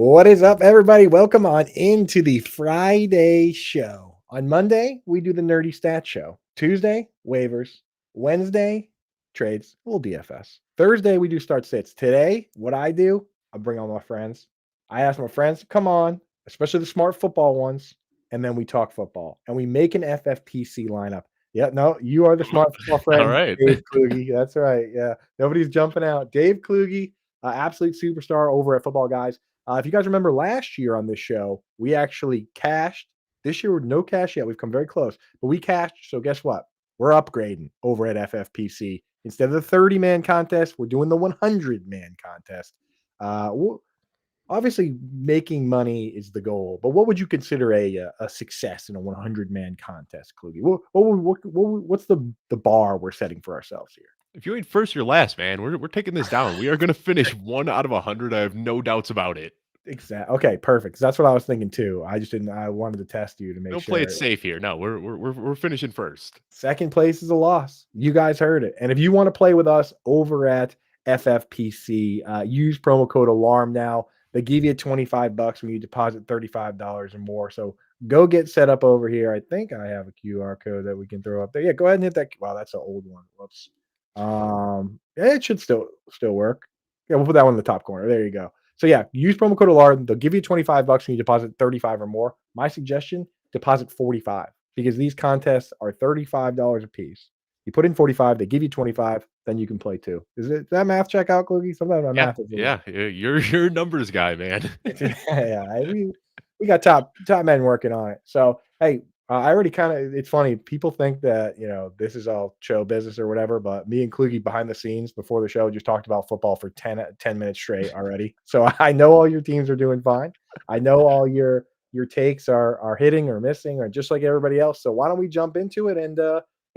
What is up, everybody? Welcome on into the Friday show. On Monday, we do the Nerdy Stats Show. Tuesday, waivers. Wednesday, trades, a little DFS. Thursday, we do start sits. Today, what I do, I bring all my friends. I ask my friends to come on, especially the smart football ones, and then we talk football. And we make an FFPC lineup. Yeah, no, you are the smart football All friend, right. Dave Kluge. That's right. Yeah, nobody's jumping out. Dave Kluge, absolute superstar over at Football Guys. If you guys remember last year on this show, we actually cashed. This year, no cash yet. We've come very close, but we cashed. So guess what? We're upgrading over at FFPC. Instead of the 30-man contest, we're doing the 100-man contest. Obviously, making money is the goal, but what would you consider a success in a 100-man contest, Kluge? What's the bar we're setting for ourselves here? If you ain't first, you're last, man. We're taking this down. We are gonna finish 1 out of 100. I have no doubts about it. Exactly. Okay, perfect. That's what I was thinking too. I just didn't. I wanted to test you to We make don't play it sure. safe here. No, we're finishing first. Second place is a loss. You guys heard it. And if you want to play with us over at FFPC, use promo code ALARM now. They give you $25 when you deposit $35 or more. So go get set up over here. I think I have a QR code that we can throw up there. Yeah, go ahead and hit that. Wow, that's an old one. Whoops. Yeah, it should still work. Yeah, we'll put that one in the top corner. There you go. So yeah, use promo code ALARM. They'll give you $25 when you deposit 35 or more. My suggestion, deposit 45 because these contests are $35 a piece. You put in 45, they give you 25, then you can play two. Does that math check out, Cookie? Sometimes my Yeah, math is a yeah. little. You're a numbers guy, man. Yeah, we got top men working on it. So hey, I already kind of. It's funny. People think that this is all show business or whatever, but me and Kluge behind the scenes before the show just talked about football for 10 minutes straight already. So I know all your teams are doing fine. I know all your takes are hitting or missing or just like everybody else. So why don't we jump into it and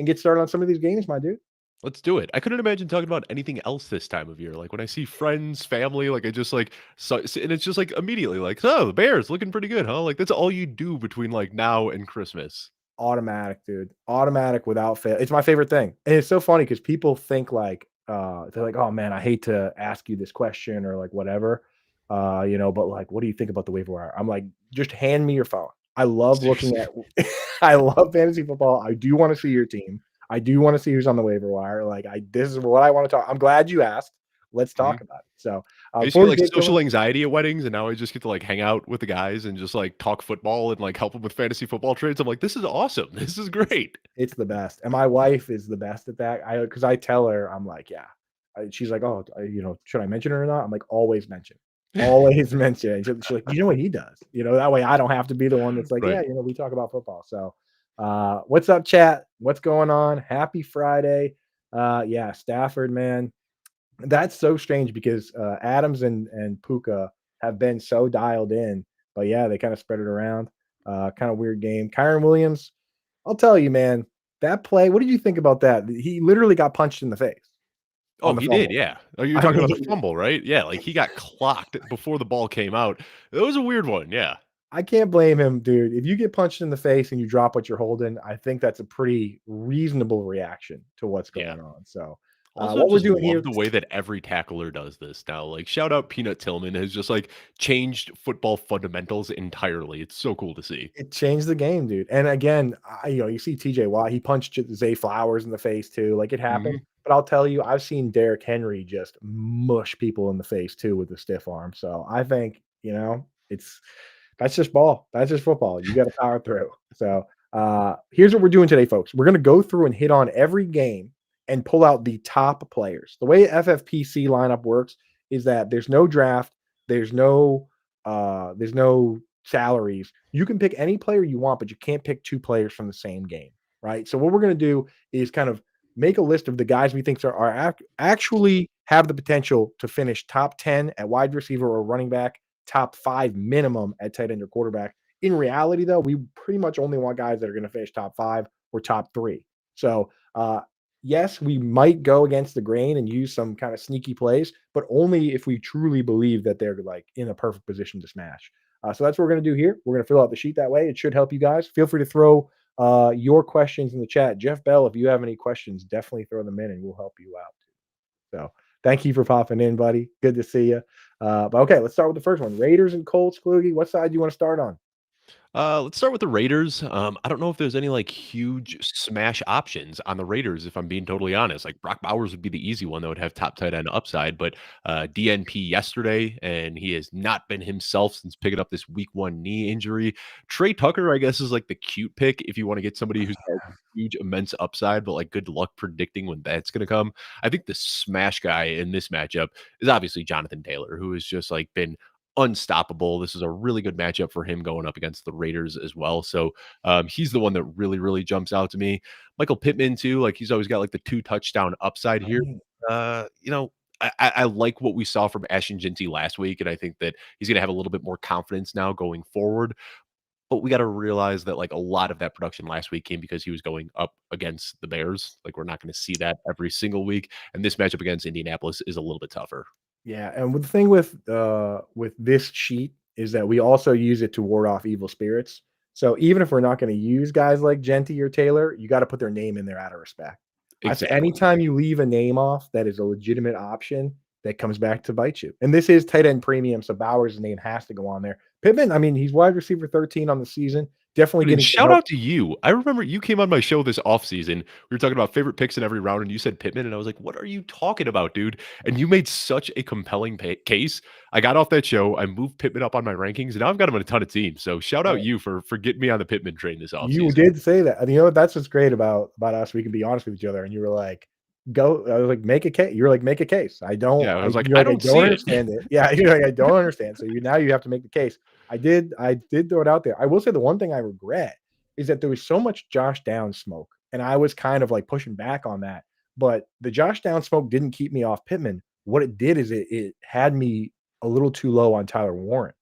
get started on some of these games, my dude? Let's do it. I couldn't imagine talking about anything else this time of year. Like when I see friends, family, like I just like so, and it's just like immediately like, oh, the Bears looking pretty good, huh? Like that's all you do between like now and Christmas. Automatic, dude. Automatic without fail. It's my favorite thing. And it's so funny because people think like, they're like, oh man, I hate to ask you this question or like whatever. But like, what do you think about the waiver wire? I'm like, just hand me your phone. I love looking Seriously. at I love fantasy football. I do want to see your team. I do want to see who's on the waiver wire. Like this is what I want to talk. I'm glad you asked. Let's talk about it. So I used to before get we like get social going, anxiety at weddings, and now I just get to like hang out with the guys and just like talk football and like help them with fantasy football trades. I'm like, this is awesome. This is it's great. it's the best. And my wife is the best at that. Because I tell her, I'm like, yeah. She's like, oh, should I mention her or not? I'm like, always mention, always mention. And she's like, you know what he does? That way I don't have to be the one that's like, Right. yeah, we talk about football. So, what's up, chat? What's going on? Happy Friday. Yeah, Stafford, man. That's so strange because Adams and Puka have been so dialed in, but yeah, they kind of spread it around. Kind of weird game. Kyron Williams, I'll tell you, man, that play. What did you think about that? He literally got punched in the face on Oh, the he did, fumble. yeah. Oh, you're I talking mean, about the fumble, right? Yeah, like he got clocked before the ball came out. It was a weird one, yeah. I can't blame him, dude. If you get punched in the face and you drop what you're holding, I think that's a pretty reasonable reaction to what's Yeah. going on. So, Also, what we're just doing love here. the way that every tackler does this now. Like, shout out Peanut Tillman has just like changed football fundamentals entirely. It's so cool to see. It changed the game, dude. And again, you see TJ Watt, he punched Zay Flowers in the face too. Like it happened. Mhm. But I'll tell you, I've seen Derrick Henry just mush people in the face too with a stiff arm. So I think, that's just ball. That's just football. You got to power through. So here's what we're doing today, folks. We're going to go through and hit on every game and pull out the top players. The way FFPC lineup works is that there's no draft, there's no salaries. You can pick any player you want, but you can't pick two players from the same game, right? So what we're going to do is kind of make a list of the guys we think actually have the potential to finish top 10 at wide receiver or running back, top 5 minimum at tight end or quarterback. In reality, though, we pretty much only want guys that are going to finish top 5 or top 3. So, yes, we might go against the grain and use some kind of sneaky plays, but only if we truly believe that they're like in a perfect position to smash. So that's what we're going to do here. We're going to fill out the sheet that way. It should help you guys. Feel free to throw your questions in the chat. Jeff Bell, if you have any questions, definitely throw them in and we'll help you out. So thank you for popping in, buddy. Good to see you. But okay, let's start with the first one. Raiders and Colts, Kluge. What side do you want to start on? Let's start with the Raiders. I don't know if there's any like huge smash options on the Raiders, if I'm being totally honest. Like Brock Bowers would be the easy one that would have top tight end upside, but DNP yesterday, and he has not been himself since picking up this week 1 knee injury. Trey Tucker, I guess, is like the cute pick if you want to get somebody who's got huge, immense upside, but like good luck predicting when that's going to come. I think the smash guy in this matchup is obviously Jonathan Taylor, who has just like been unstoppable. This is a really good matchup for him going up against the Raiders as well. So he's the one that really, really jumps out to me. Michael Pittman too. Like he's always got like the 2 touchdown upside here. Right. You know, I like what we saw from Ashton Jinty last week, and I think that he's going to have a little bit more confidence now going forward. But we got to realize that like a lot of that production last week came because he was going up against the Bears. Like we're not going to see that every single week, and this matchup against Indianapolis is a little bit tougher. Yeah, and with the thing with this cheat is that we also use it to ward off evil spirits. So even if we're not going to use guys like Genty or Taylor, you got to put their name in there out of respect. I say Exactly. anytime you leave a name off that is a legitimate option, that comes back to bite you. And this is tight end premium, so Bowers' name has to go on there. Pittman, I mean, he's wide receiver 13 on the season, definitely And getting some shout help. out to you. I remember you came on my show this offseason. We were talking about favorite picks in every round, and you said Pittman, and I was like, "What are you talking about, dude?" And you made such a compelling case. I got off that show. I moved Pittman up on my rankings, and now I've got him on a ton of teams. So shout out you for getting me on the Pittman train this You offseason. did say that, and you know what? That's what's great about us. We can be honest with each other. And you were like, "Go." I was like, "Make a case." You were like, "Make a case." I don't. Yeah, I was like, You're "I like, "I don't don't see it." understand it." Yeah, you're like, "I don't understand." So now you have to make the case. I did. I did throw it out there. I will say the one thing I regret is that there was so much Josh Downs smoke, and I was kind of like pushing back on that. But the Josh Downs smoke didn't keep me off Pittman. What it did is it had me a little too low on Tyler Warren,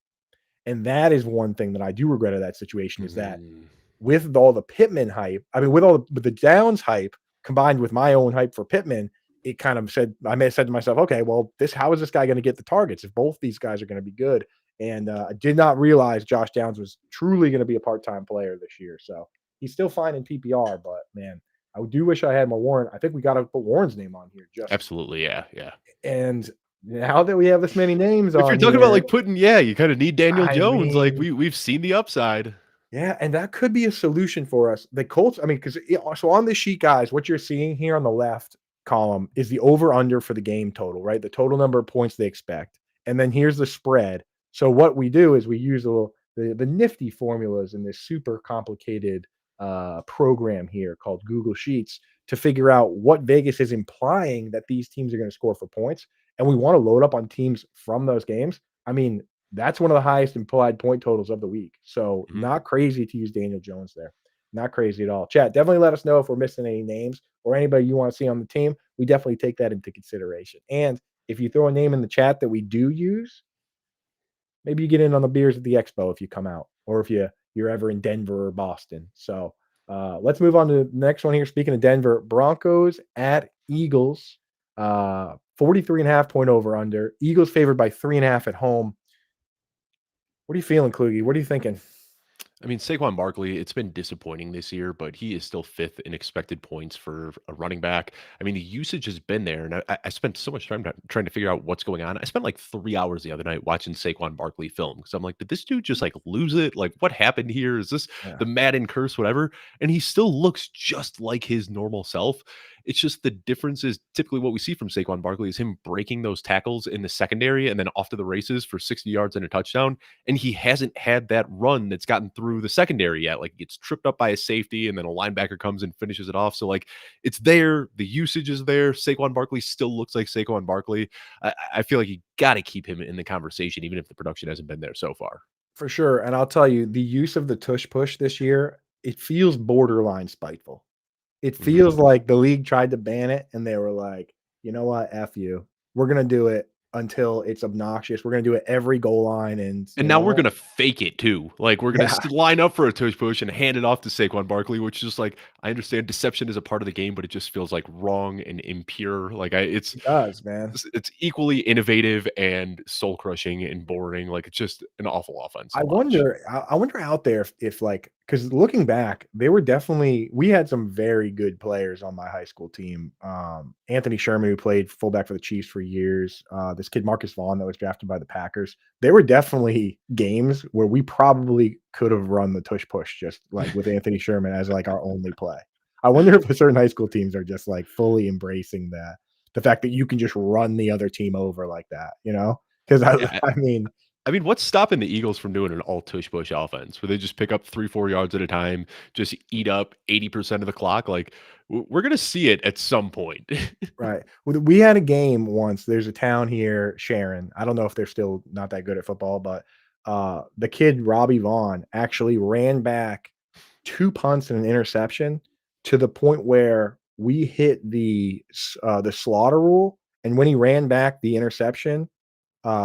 and that is one thing that I do regret of that situation is that Mm, with all the Pittman hype, I mean, with the Downs hype combined with my own hype for Pittman, it kind of said I may have said to myself, okay, well, this how is this guy going to get the targets if both these guys are going to be good? And I did not realize Josh Downs was truly going to be a part-time player this year. So he's still fine in PPR, but man, I do wish I had more Warren. I think we got to put Warren's name on here just absolutely, yeah, yeah. and now that we have this many names If you're on talking about here, like putting, yeah, you kind of need Daniel I Jones. Like mean, we've seen the upside. yeah, and that could be a solution for us. The Colts, I mean, because so on this sheet, guys, what you're seeing here on the left column is the over under for the game total, right? The total number of points they expect. And then here's the spread. So what we do is we use the nifty formulas in this super complicated program here called Google Sheets to figure out what Vegas is implying that these teams are going to score for points. And we want to load up on teams from those games. I mean, that's one of the highest implied point totals of the week. So Mhm. not crazy to use Daniel Jones there. Not crazy at all. Chat, definitely let us know if we're missing any names or anybody you want to see on the team. We definitely take that into consideration. And if you throw a name in the chat that we do use, maybe you get in on the beers at the expo if you come out, or if you're ever in Denver or Boston. So let's move on to the next one here. Speaking of Denver, Broncos at Eagles, 43.5 point over under. Eagles favored by 3.5 at home. What are you feeling, Kluge? What are you thinking? I mean, Saquon Barkley, it's been disappointing this year, but he is still fifth in expected points for a running back. I mean, the usage has been there, and I spent so much time trying to figure out what's going on. I spent like 3 hours the other night watching Saquon Barkley film because I'm like, did this dude just like lose it? Like, what happened here? Is this Yeah, the Madden curse, whatever? And he still looks just like his normal self. It's just the difference is typically what we see from Saquon Barkley is him breaking those tackles in the secondary and then off to the races for 60 yards and a touchdown. And he hasn't had that run that's gotten through the secondary yet. Like he gets tripped up by a safety and then a linebacker comes and finishes it off. So like it's there, the usage is there. Saquon Barkley still looks like Saquon Barkley. I feel like you got to keep him in the conversation, even if the production hasn't been there so far. for sure. And I'll tell you, the use of the tush push this year, it feels borderline spiteful. It Mhm. feels like the league tried to ban it and they were like, you know what, F you. We're gonna do it until it's obnoxious. We're gonna do it every goal line and And you now we're know, gonna fake it too. Like we're gonna yeah, line up for a tush push and hand it off to Saquon Barkley, which is just like I understand deception is a part of the game, but it just feels like wrong and impure. Like it does, man. it's equally innovative and soul crushing and boring. Like it's just an awful offense to I watch. wonder I wonder out there if like because looking back, they were definitely we had some very good players on my high school team. Anthony Sherman, who played fullback for the Chiefs for years, this kid Marcus Vaughn that was drafted by the Packers. There were definitely games where we probably could have run the tush push just like with Anthony Sherman as like our only play. I wonder if certain high school teams are just like fully embracing that the fact that you can just run the other team over like that, you know? Because Yeah, I mean, I mean, what's stopping the Eagles from doing an all tush push offense where they just pick up 3, 4 yards at a time, just eat up 80% of the clock? Like, we're gonna see it at some point. right. We had a game once. There's a town here, Sharon. I don't know if they're still not that good at football, but the kid Robbie Vaughn actually ran back 2 punts and an interception to the point where we hit the slaughter rule. And when he ran back the interception,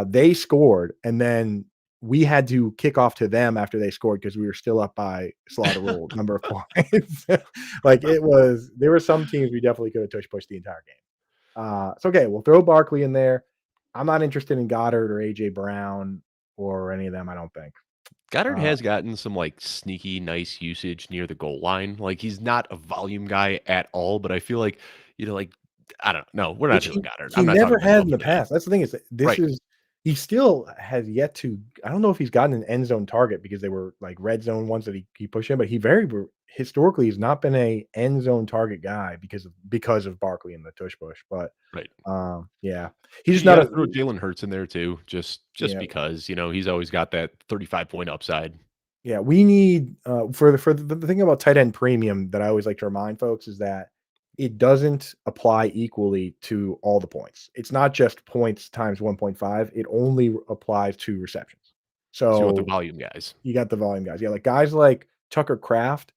they scored, and then we had to kick off to them after they scored because we were still up by slaughter rule number of points. Like it was, there were some teams we definitely could have tush pushed the entire game. So okay, we'll throw Barkley in there. I'm not interested in Goddard or AJ Brown or any of them. I don't think. Goddard Uh, has gotten some, like, sneaky nice usage near the goal line. Like, he's not a volume guy at all, but I feel like, like, I don't know. We're not which doing Goddard. he I'm not talking never about had in the volume guy. past. That's the thing is that this Right. is he still has yet to I don't know if he's gotten an end zone target because they were like red zone ones that he pushed in, but he historically has not been a end zone target guy because of Barkley and the tush push. But Right. yeah, he's just You not gotta a throw Jalen Hurts in there too, just yeah. because, he's always got that 35-point upside. Yeah, we need for the thing about tight end premium that I always like to remind folks is that it doesn't apply equally to all the points. It's not just points times 1.5. It only applies to receptions. So you want the So volume guys. you got the volume guys. Yeah, like guys like Tucker Kraft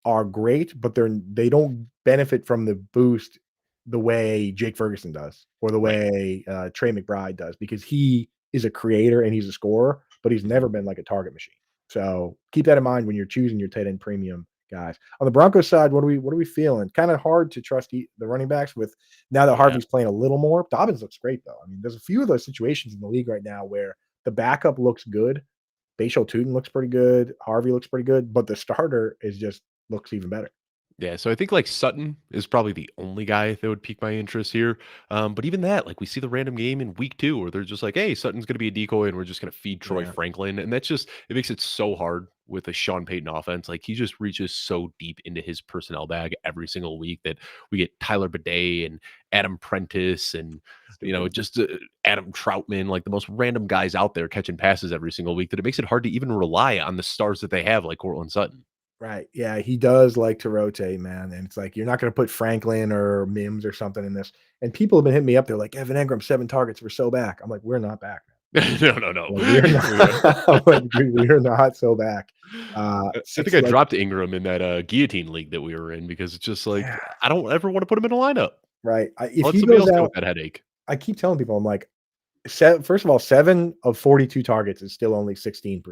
are great, but they don't benefit from the boost the way Jake Ferguson does or the Right. way Trey McBride does because he is a creator and he's a scorer, but he's Mhm. never been like a target machine. So keep that in mind when you're choosing your tight end premium guys. On the Broncos side, what are we feeling? Kind of hard to trust the running backs with now that Yeah. Harvey's playing a little more. Dobbins looks great though. I mean, there's a few of those situations in the league right now where the backup looks good. Bashal Tutin looks pretty good. Harvey looks pretty good, but the starter is just looks even better. Yeah, so I think, like, Sutton is probably the only guy that would pique my interest here, but even that, like, we see the random game in week 2 where they're just like, "Hey, Sutton's gonna be a decoy, and we're just gonna feed Troy Yeah. Franklin," and that's just it makes it so hard with a Sean Payton offense, like, he just reaches so deep into his personnel bag every single week that we get Tyler Bidet and Adam Prentice and, Stupid. just, Adam Troutman, like, the most random guys out there catching passes every single week that it makes it hard to even rely on the stars that they have like Courtland Sutton. Right. Yeah, he does like to rotate, man. And it's like you're not going to put Franklin or Mims or something in this. And people have been hitting me up. They're like, Evan Engram, 7 targets. We're so back. I'm like, we're not back, No, no, no. man. Like, we're not. I'm like, dude, we are not so back. I think Six I like dropped Ingram in that, guillotine league that we were in because it's just like, yeah, I don't ever wanna put him in a lineup. right. If Let he somebody goes else deal out, with that headache. I keep telling people, I'm like, first of all, 7 of 42 targets is still only 16%.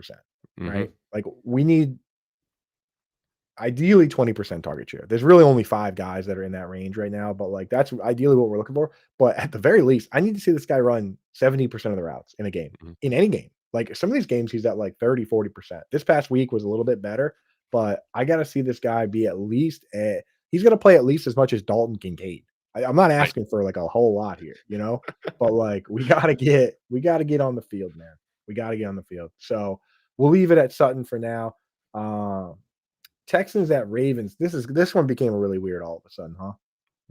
Right. Mhm. Like we need ideally 20% target share. There's really only 5 guys that are in that range right now, but, like, that's ideally what we're looking for, but at the very least, I need to see this guy run 70% of the routes in a game, Mhm. in any game. Like, some of these games, he's at, like, 30, 40%. This past week was a little bit better, but I gotta see this guy be at least he's gonna play at least as much as Dalton Kincaid. I'm not Right. asking for, like, a whole lot here, you know? But, like, we gotta get on the field, man. We gotta get on the field. So, we'll leave it at Sutton for now. Um Texans at Ravens. This one became really weird all of a sudden, huh?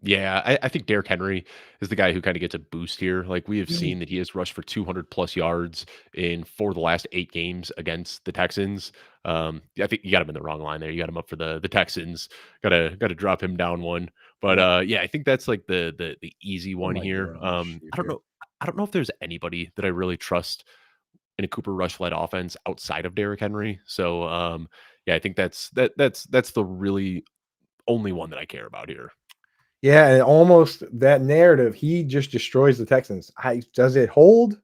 Yeah, I think Derrick Henry is the guy who kinda gets a boost here. Like, we have He seen that he has rushed for 200 plus yards in 4 of the last 8 games against the Texans. I think you got him in the wrong line there. You got him up for the Texans. Gotta drop him down one. But, yeah. yeah, I think that's, like, the easy What one am I here. doing? Shoot I don't here. know I don't know if there's anybody that I really trust in a Cooper Rush-led offense outside of Derrick Henry. So, yeah, I think that's the really only one that I care about here. Yeah, and almost that narrative, he just destroys the Texans. Does it hold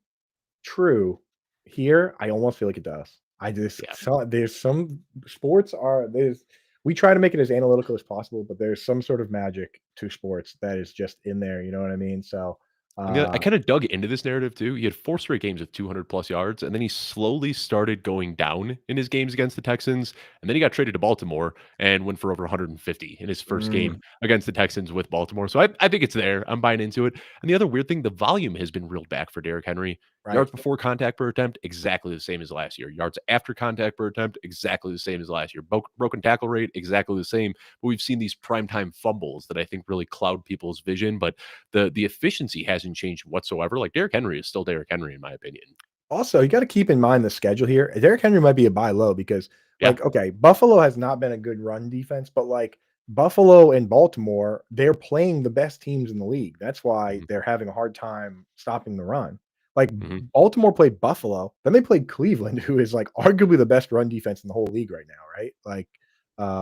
true here? I almost feel like it does. I just Yeah. there's some sports are there's we try to make it as analytical as possible, but there's some sort of magic to sports that is just in there, you know what I mean? So I kinda dug into this narrative too. He had 4 straight games of 200 plus yards, and then he slowly started going down in his games against the Texans, and then he got traded to Baltimore and went for over 150 in his first game Mm, against the Texans with Baltimore. So I think it's there. I'm buying into it. And the other weird thing, the volume has been reeled back for Derrick Henry. right. Yards before contact per attempt, exactly the same as last year. Yards after contact per attempt, exactly the same as last year. Broken tackle rate, exactly the same. But we've seen these primetime fumbles that I think really cloud people's vision. But the efficiency hasn't changed whatsoever. Like Derrick Henry is still Derrick Henry in my opinion. Also, you gotta keep in mind the schedule here. Derrick Henry might be a buy low because, Yeah. like, okay, Buffalo has not been a good run defense, but, like, Buffalo and Baltimore, they're playing the best teams in the league. That's why Mhm, they're having a hard time stopping the run. Like, mhm. Baltimore played Buffalo, then they played Cleveland, who is, like, arguably the best run defense in the whole league right now, right? Like,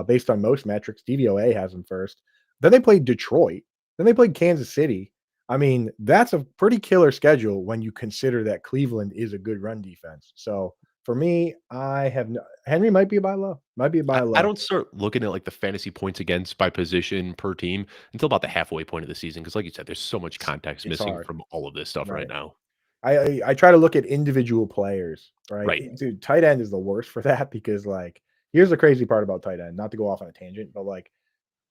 based on most metrics, DVOA has them first. Then they played Detroit, then they played Kansas City. I mean, that's a pretty killer schedule when you consider that Cleveland is a good run defense. So for me, I have no Henry might be a buy low, might be a buy I low. don't start looking at like the fantasy points against by position per team until about the halfway point of the season. Cause like you said, there's so much context It's missing hard, from all of this stuff right right? now. I try to look at individual players, right? Right. Dude, tight end is the worst for that because like here's the crazy part about tight end, not to go off on a tangent, but like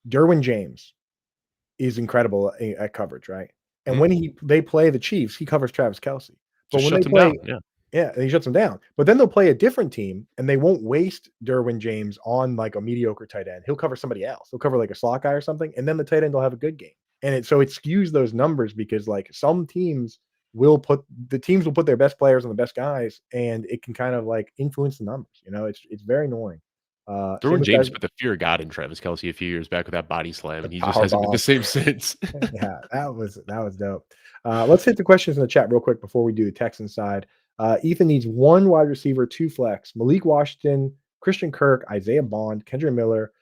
Derwin James is incredible at coverage, right? And Mhm. when they play the Chiefs, he covers Travis Kelce. But Just when they shuts him down. play Yeah. yeah, and he shuts them down. But then they'll play a different team, and they won't waste Derwin James on like a mediocre tight end. He'll cover somebody else. He'll cover like a slot guy or something, and then the tight end will have a good game. And it skews those numbers because like some teams will put their best players on the best guys, and it can kind of like influence the numbers. You know, it's very annoying. Same Derwin with guys James put the fear of God in Travis Kelce a few years back with that body slam, the and he just power hasn't been the bomb. same since. Yeah, that was dope. Let's hit the questions in the chat real quick before we do the Texan side. Ethan needs one wide receiver, two flex. Malik Washington, Christian Kirk, Isaiah Bond, Kendra Miller,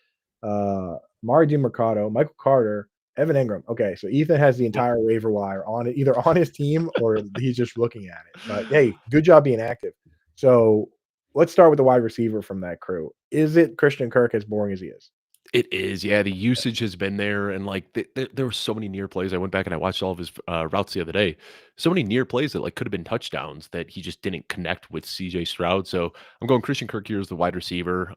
Mari DiMercado, Michael Carter, Evan Ingram. Okay, so Ethan has the Yep. entire waiver wire on it, either on his team or he's just looking at it. But hey, good job being active. So let's start with the wide receiver from that crew. Is it Christian Kirk as boring as he is? It is, yeah, the usage has been there, and, like, there were so many near plays. I went back and I watched all of his, routes the other day. So many near plays that, like, could have been touchdowns that he just didn't connect with CJ Stroud, so I'm going Christian Kirk here as the wide receiver.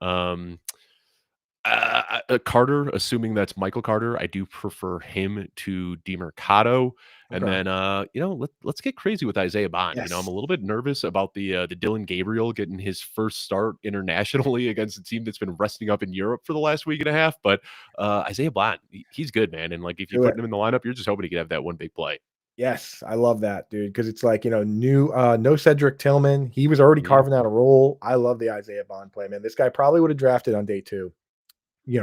Carter, assuming that's Michael Carter, I do prefer him to DeMercado. And Okay. then, let's get crazy with Isaiah Bond. You know, I'm Yes. a little bit nervous about the Dylan Gabriel getting his first start internationally against a team that's been resting up in Europe for the last week and a half. But Isaiah Bond, he's good, man. And like if you Do put it. him in the lineup, you're just hoping to get have that one big play. Yes, I love that, dude. Because it's like, no Cedric Tillman. He was already Mhm. carving out a role. I love the Isaiah Bond play, man. This guy probably would have drafted on day 2,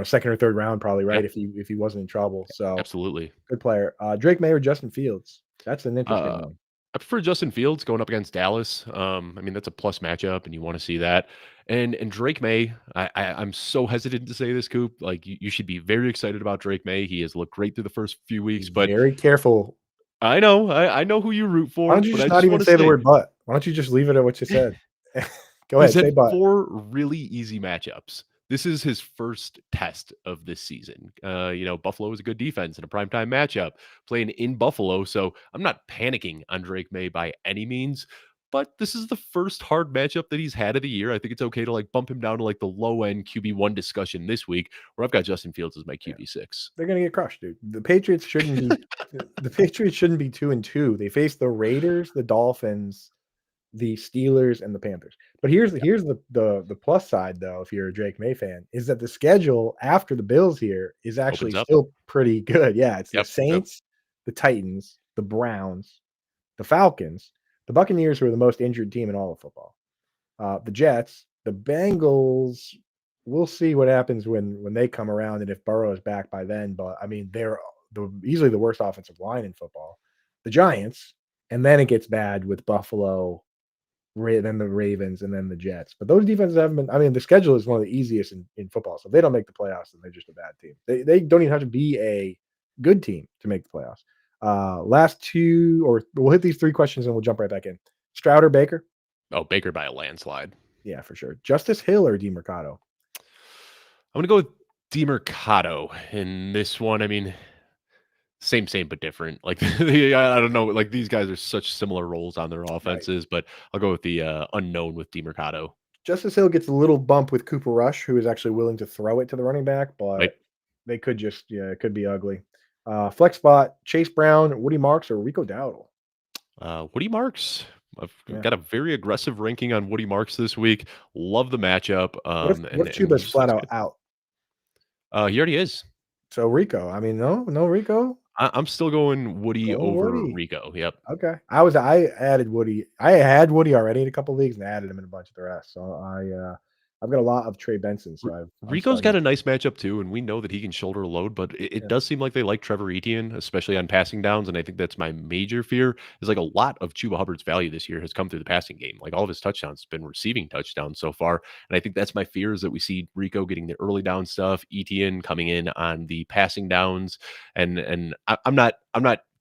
second or third round probably, Yeah, right, if he wasn't in trouble. So, absolutely. good player. Drake May or Justin Fields? That's an interesting Uh, one. I prefer Justin Fields going up against Dallas. I mean, that's a plus matchup, and you want to see that. And Drake May, I'm so hesitant to say this, Coop. Like you should be very excited about Drake May. He has looked great through the first few Be weeks, but very careful. I know who you root Why for, don't you but just I not just even want to say the say word "but"? Why don't you just leave it at what you said? Go he's ahead, say had "but." 4 really easy matchups. This is his first test of this season. Buffalo is a good defense in a primetime matchup, playing in Buffalo, so I'm not panicking on Drake May by any means, but this is the first hard matchup that he's had of the year. I think it's okay to, like, bump him down to, like, the low-end QB1 discussion this week, where I've got Justin Fields as my Yeah. QB6. They're gonna get crushed, dude. The Patriots shouldn't be 2-2. They face the Raiders, the Dolphins, the Steelers, and the Panthers. But here's the plus side though, if you're a Drake May fan, is that the schedule after the Bills here is actually Opens up. still pretty good. Yeah, it's the Yep. Saints, the Titans, the Browns, the Falcons, the Buccaneers, who are the most injured team in all of football. The Jets, the Bengals. We'll see what happens when they come around and if Burrow is back by then. But I mean, they're easily the worst offensive line in football. The Giants, and then it gets bad with Buffalo, then the Ravens, and then the Jets. But those defenses haven't been. I mean, the schedule is one of the easiest in football. So if they don't make the playoffs, then they're just a bad team. They don't even have to be a good team to make the playoffs. Last two, or we'll hit these three questions and we'll jump right back in. Stroud or Baker? Oh, Baker by a landslide. Yeah, for sure. Justice Hill or DeMercado? I'm gonna go with DeMercado in this one. I mean, Same, but different. Like, I don't know, like, these guys are such similar roles on their Right. offenses, but I'll go with the, unknown with DeMercado. Justice Hill gets a little bump with Cooper Rush, who is actually willing to throw it to the running back, but Like, they could just it could be ugly. Flex spot, Chase Brown, Woody Marks, or Rico Dowdle. Woody Marks. I've Yeah. got a very aggressive ranking on Woody Marks this week. Love the matchup, What if and Chuba's he's flat just out good. out? He already is. So Rico. I mean, no Rico. I'm still going Woody Go over Woody. Rico. Yep. Okay. I added Woody. I had Woody already in a couple leagues and added him in a bunch of the rest. So I've got a lot of Trey Benson, so I'm Rico's starting got to a nice matchup too, and we know that he can shoulder a load, but it yeah, does seem like they like Trevor Etienne, especially on passing downs. And I think that's my major fear is like a lot of Chuba Hubbard's value this year has come through the passing game. Like all of his touchdowns have been receiving touchdowns so far. And I think that's my fear is that we see Rico getting the early down stuff, Etienne coming in on the passing downs. I'm not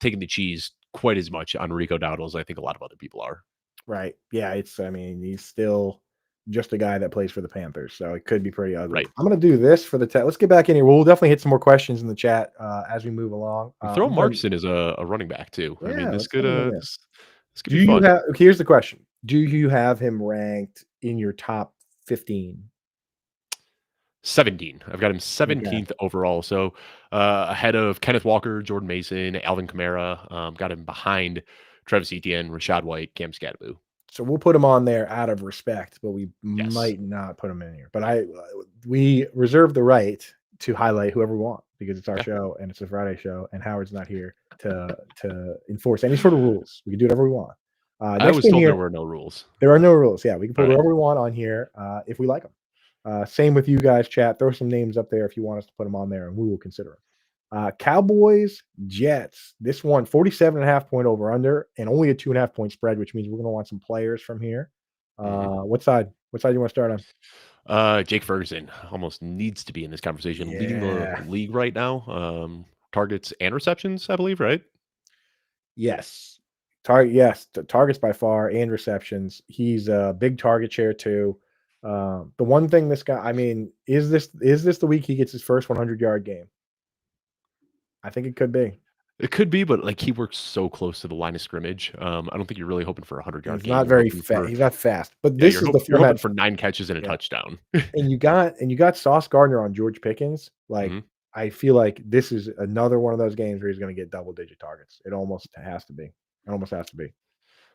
taking the cheese quite as much on Rico Dowdle as I think a lot of other people are. right. Yeah, I mean, he's still just a guy that plays for the Panthers, so it could be pretty ugly. Right. I'm gonna do this for the let's get back in here. We'll definitely hit some more questions in the chat as we move along. Throw I'm gonna Marks in as a running back too. I mean, yeah, let's throw him in there. this could Do be you fun. have here's the question. Do you have him ranked in your top 15? 17. I've got him Okay. 17th overall. So ahead of Kenneth Walker, Jordan Mason, Alvin Kamara. Got him behind Travis Etienne, Rashad White, Cam Scattaboo. So we'll put him on there out of respect, but we Yes. might not put him in here. But we reserve the right to highlight whoever we want because it's our Yeah. show and it's a Friday show, and Howard's not here to enforce any sort of rules. We can do whatever we want. I Next was game told there here, were no rules. there are no rules. Yeah, we can All put right. whoever we want on here if we like them. Same with you guys, chat. Throw some names up there if you want us to put them on there, and we will consider them. Cowboys, Jets. This one, 47.5 point over under, and only a 2.5 point spread, which means we're going to want some players from here. Mhm. What side? What side do you want to start on? Jake Ferguson almost needs to be in this conversation, leading the Yeah. league right now. Targets and receptions, I believe, right? Yes. Targets by far and receptions. He's a big target share too. The one thing this guy, I mean, is this the week he gets his first 100-yard game? I think it could be. It could be, but like he works so close to the line of scrimmage. I don't think you're really hoping for a 100-yard He's game. not You're very hoping fast. for He's not fast, but yeah, this is the you're hoping format. for 9 catches and a Yeah. touchdown. And you got Sauce Gardner on George Pickens. Like, Mhm. I feel like this is another one of those games where he's going to get double-digit targets. It almost has to be. It almost has to be.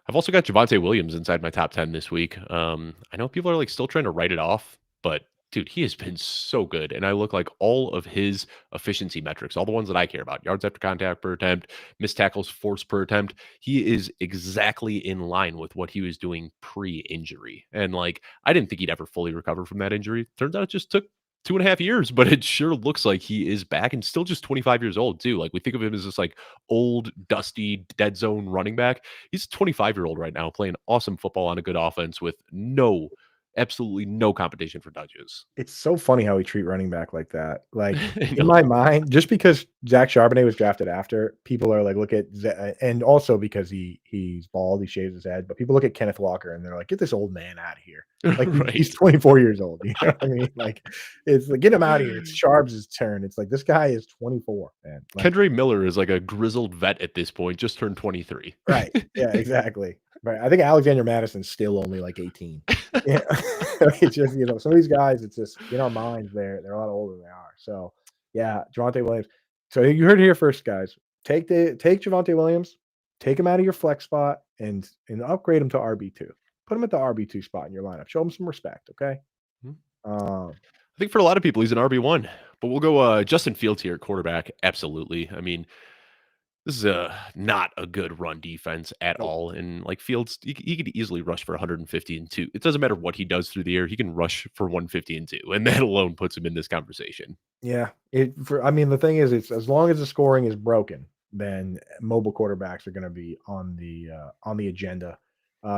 I've also got Javonte Williams inside my top 10 this week. I know people are like still trying to write it off, but dude, he has been so good. And I look like all of his efficiency metrics, all the ones that I care about, yards after contact per attempt, missed tackles, force per attempt. He is exactly in line with what he was doing pre-injury. And like, I didn't think he'd ever fully recover from that injury. Turns out it just took 2.5 years, but it sure looks like he is back and still just 25 years old too. Like we think of him as this like old, dusty, dead zone running back. He's a 25-year-old right now playing awesome football on a good offense with absolutely no competition for touches. It's so funny how we treat running back like that. Like, I in know. my mind, just because Zach Charbonnet was drafted after, people are like, look at and also because he's bald, he shaves his head, but people look at Kenneth Walker and they're like, get this old man out of here. Like he's Right. 24 years old. You know what I mean? Like, it's like, get him out of here. It's Charb's turn. It's like this guy is 24, man. Like, Kendra Miller is like a grizzled vet at this point, just turned 23. right. Yeah, exactly. Right. I think Alexander Madison's still only like 18. Yeah. It's just, some of these guys, it's just in our minds, they're a lot older than they are. So yeah, Javonte Williams. So you heard it here first, guys. Take Javonte Williams, take him out of your flex spot and upgrade him to RB2. Put him at the RB2 spot in your lineup. Show him some respect, okay? Mhm. Um, I think for a lot of people, he's an RB1, but we'll go Justin Fields here at quarterback. Absolutely. I mean, this is not a good run defense at nope. all. And like Fields, he could easily rush for 150 and two. It doesn't matter what he does through the air. He can rush for 150 and two. And that alone puts him in this conversation. Yeah. I mean, the thing is, it's as long as the scoring is broken, then mobile quarterbacks are going to be on the agenda.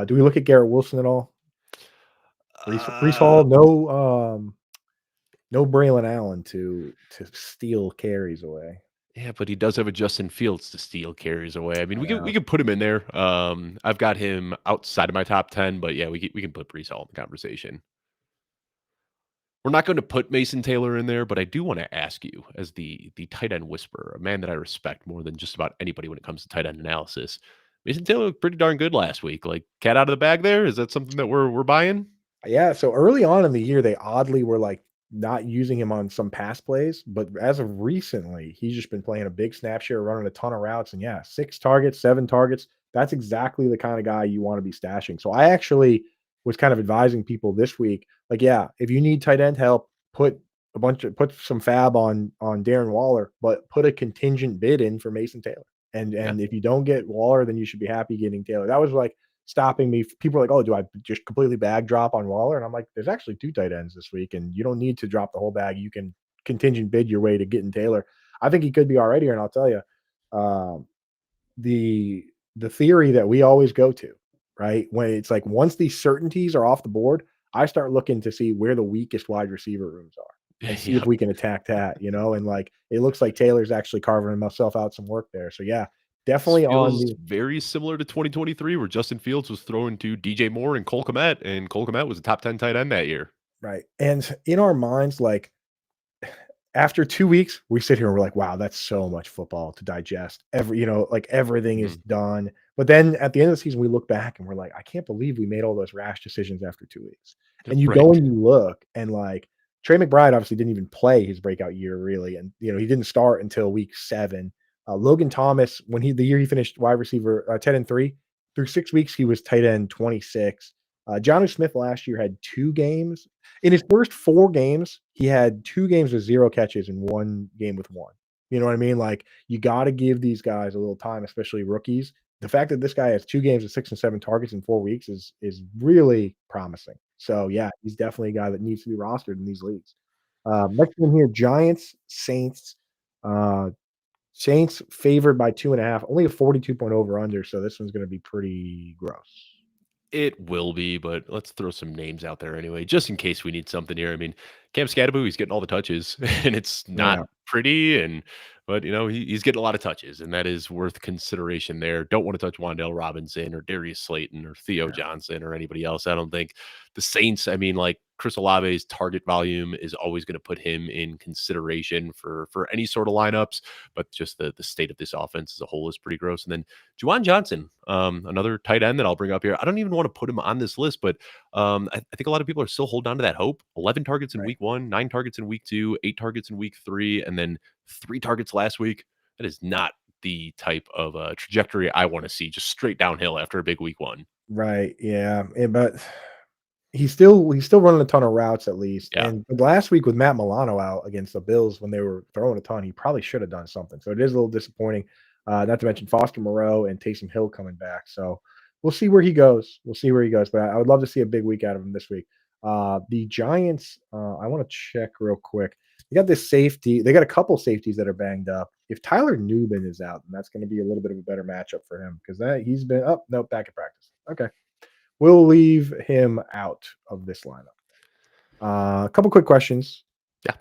Do we look at Garrett Wilson at all? Brees Uh, Hall, no Braylon Allen to steal carries away. yeah, but he does have a Justin Fields to steal carries away. I mean, I we know. could put him in there. I've got him outside of my top 10, but yeah, we can put Brees Hall in the conversation. we're not gonna put Mason Taylor in there, but I do wanna ask you as the tight end whisperer, a man that I respect more than just about anybody when it comes to tight end analysis. Mason Taylor looked pretty darn good last week. Like, cat out of the bag there? Is that something that we're buying? Yeah, so early on in the year, they oddly were, like, not using him on some pass plays, but as of recently, he's just been playing a big snap share, running a ton of routes, and yeah, 6 targets, 7 targets. That's exactly the kinda guy you wanna be stashing. So I actually was kind of advising people this week, like, yeah, if you need tight end help, put some fab on Darren Waller, but put a contingent bid in for Mason Taylor. And Yeah. and if you don't get Waller, then you should be happy getting Taylor. That was, like, stopping me. People are like, "Oh, do I just completely bag drop on Waller?" And I'm like, "There's actually 2 tight ends this week, and you don't need to drop the whole bag. You can contingent bid your way to getting Taylor." I think he could be already here, and I'll tell you, um, the the theory that we always go to, right? When it's like once these certainties are off the board, I start looking to see where the weakest wide receiver rooms are and see if Yep. we can attack that, and like it looks like Taylor's actually carving himself out some work there. So yeah, This definitely on feels the very similar to 2023 where Justin Fields was throwing to DJ Moore and Cole Kmet, and Cole Kmet was a top 10 tight end that year. right. And in our minds, like after 2 weeks, we sit here and we're like, "Wow, that's so much football to digest." Like everything is Mhm. done. But then at the end of the season, we look back and we're like, "I can't believe we made all those rash decisions after 2 weeks." And you go Right. and you look and like Trey McBride obviously didn't even play his breakout year really, and he didn't start until week 7. Logan Thomas, when the year he finished wide receiver 10 and 3, through 6 weeks he was tight end 26. Jonnu Smith last year had 2 games in his first 4 games, he had 2 games with 0 catches and 1 game with 1. You know what I mean? Like, you gotta give these guys a little time, especially rookies. The fact that this guy has 2 games with 6 and 7 targets in 4 weeks is really promising. So, yeah, he's definitely a guy that needs to be rostered in these leagues. Next one here, Giants, Saints. Uh, Saints favored by 2.5, only a 42 point over under, so this one's gonna be pretty gross. It will be, but let's throw some names out there anyway, just in case we need something here. I mean, Cam Scadaboo, he's getting all the touches, and it's not Yeah, pretty, but he's getting a lot of touches, and that is worth consideration there. Don't want to touch Wandale Robinson or Darius Slayton or Theo yeah, Johnson or anybody else. I don't think the Saints. I mean, like Chris Olave's target volume is always going to put him in consideration for any sort of lineups, but just the state of this offense as a whole is pretty gross. And then Juwan Johnson, another tight end that I'll bring up here. I don't even want to put him on this list, but I think a lot of people are still holding on to that hope. 11 targets in right. week 1, 9 targets in week 2, 8 targets in week 3, and then 3 targets last week. That is not the type of trajectory I want to see, just straight downhill after a big week 1. Right, yeah, but he's still running a ton of routes at least, Yeah. and last week with Matt Milano out against the Bills when they were throwing a ton, he probably should have done something, so it is a little disappointing, not to mention Foster Moreau and Taysom Hill coming back, so we'll see where he goes. We'll see where he goes, but I would love to see a big week out of him this week. The Giants, I wanna check real quick. They got a couple safeties that are banged up. If Tyler Newman is out, then that's gonna be a little bit of a better matchup for him because that he's been nope, back in practice. Okay. We'll leave him out of this lineup. A couple quick questions. Yeah.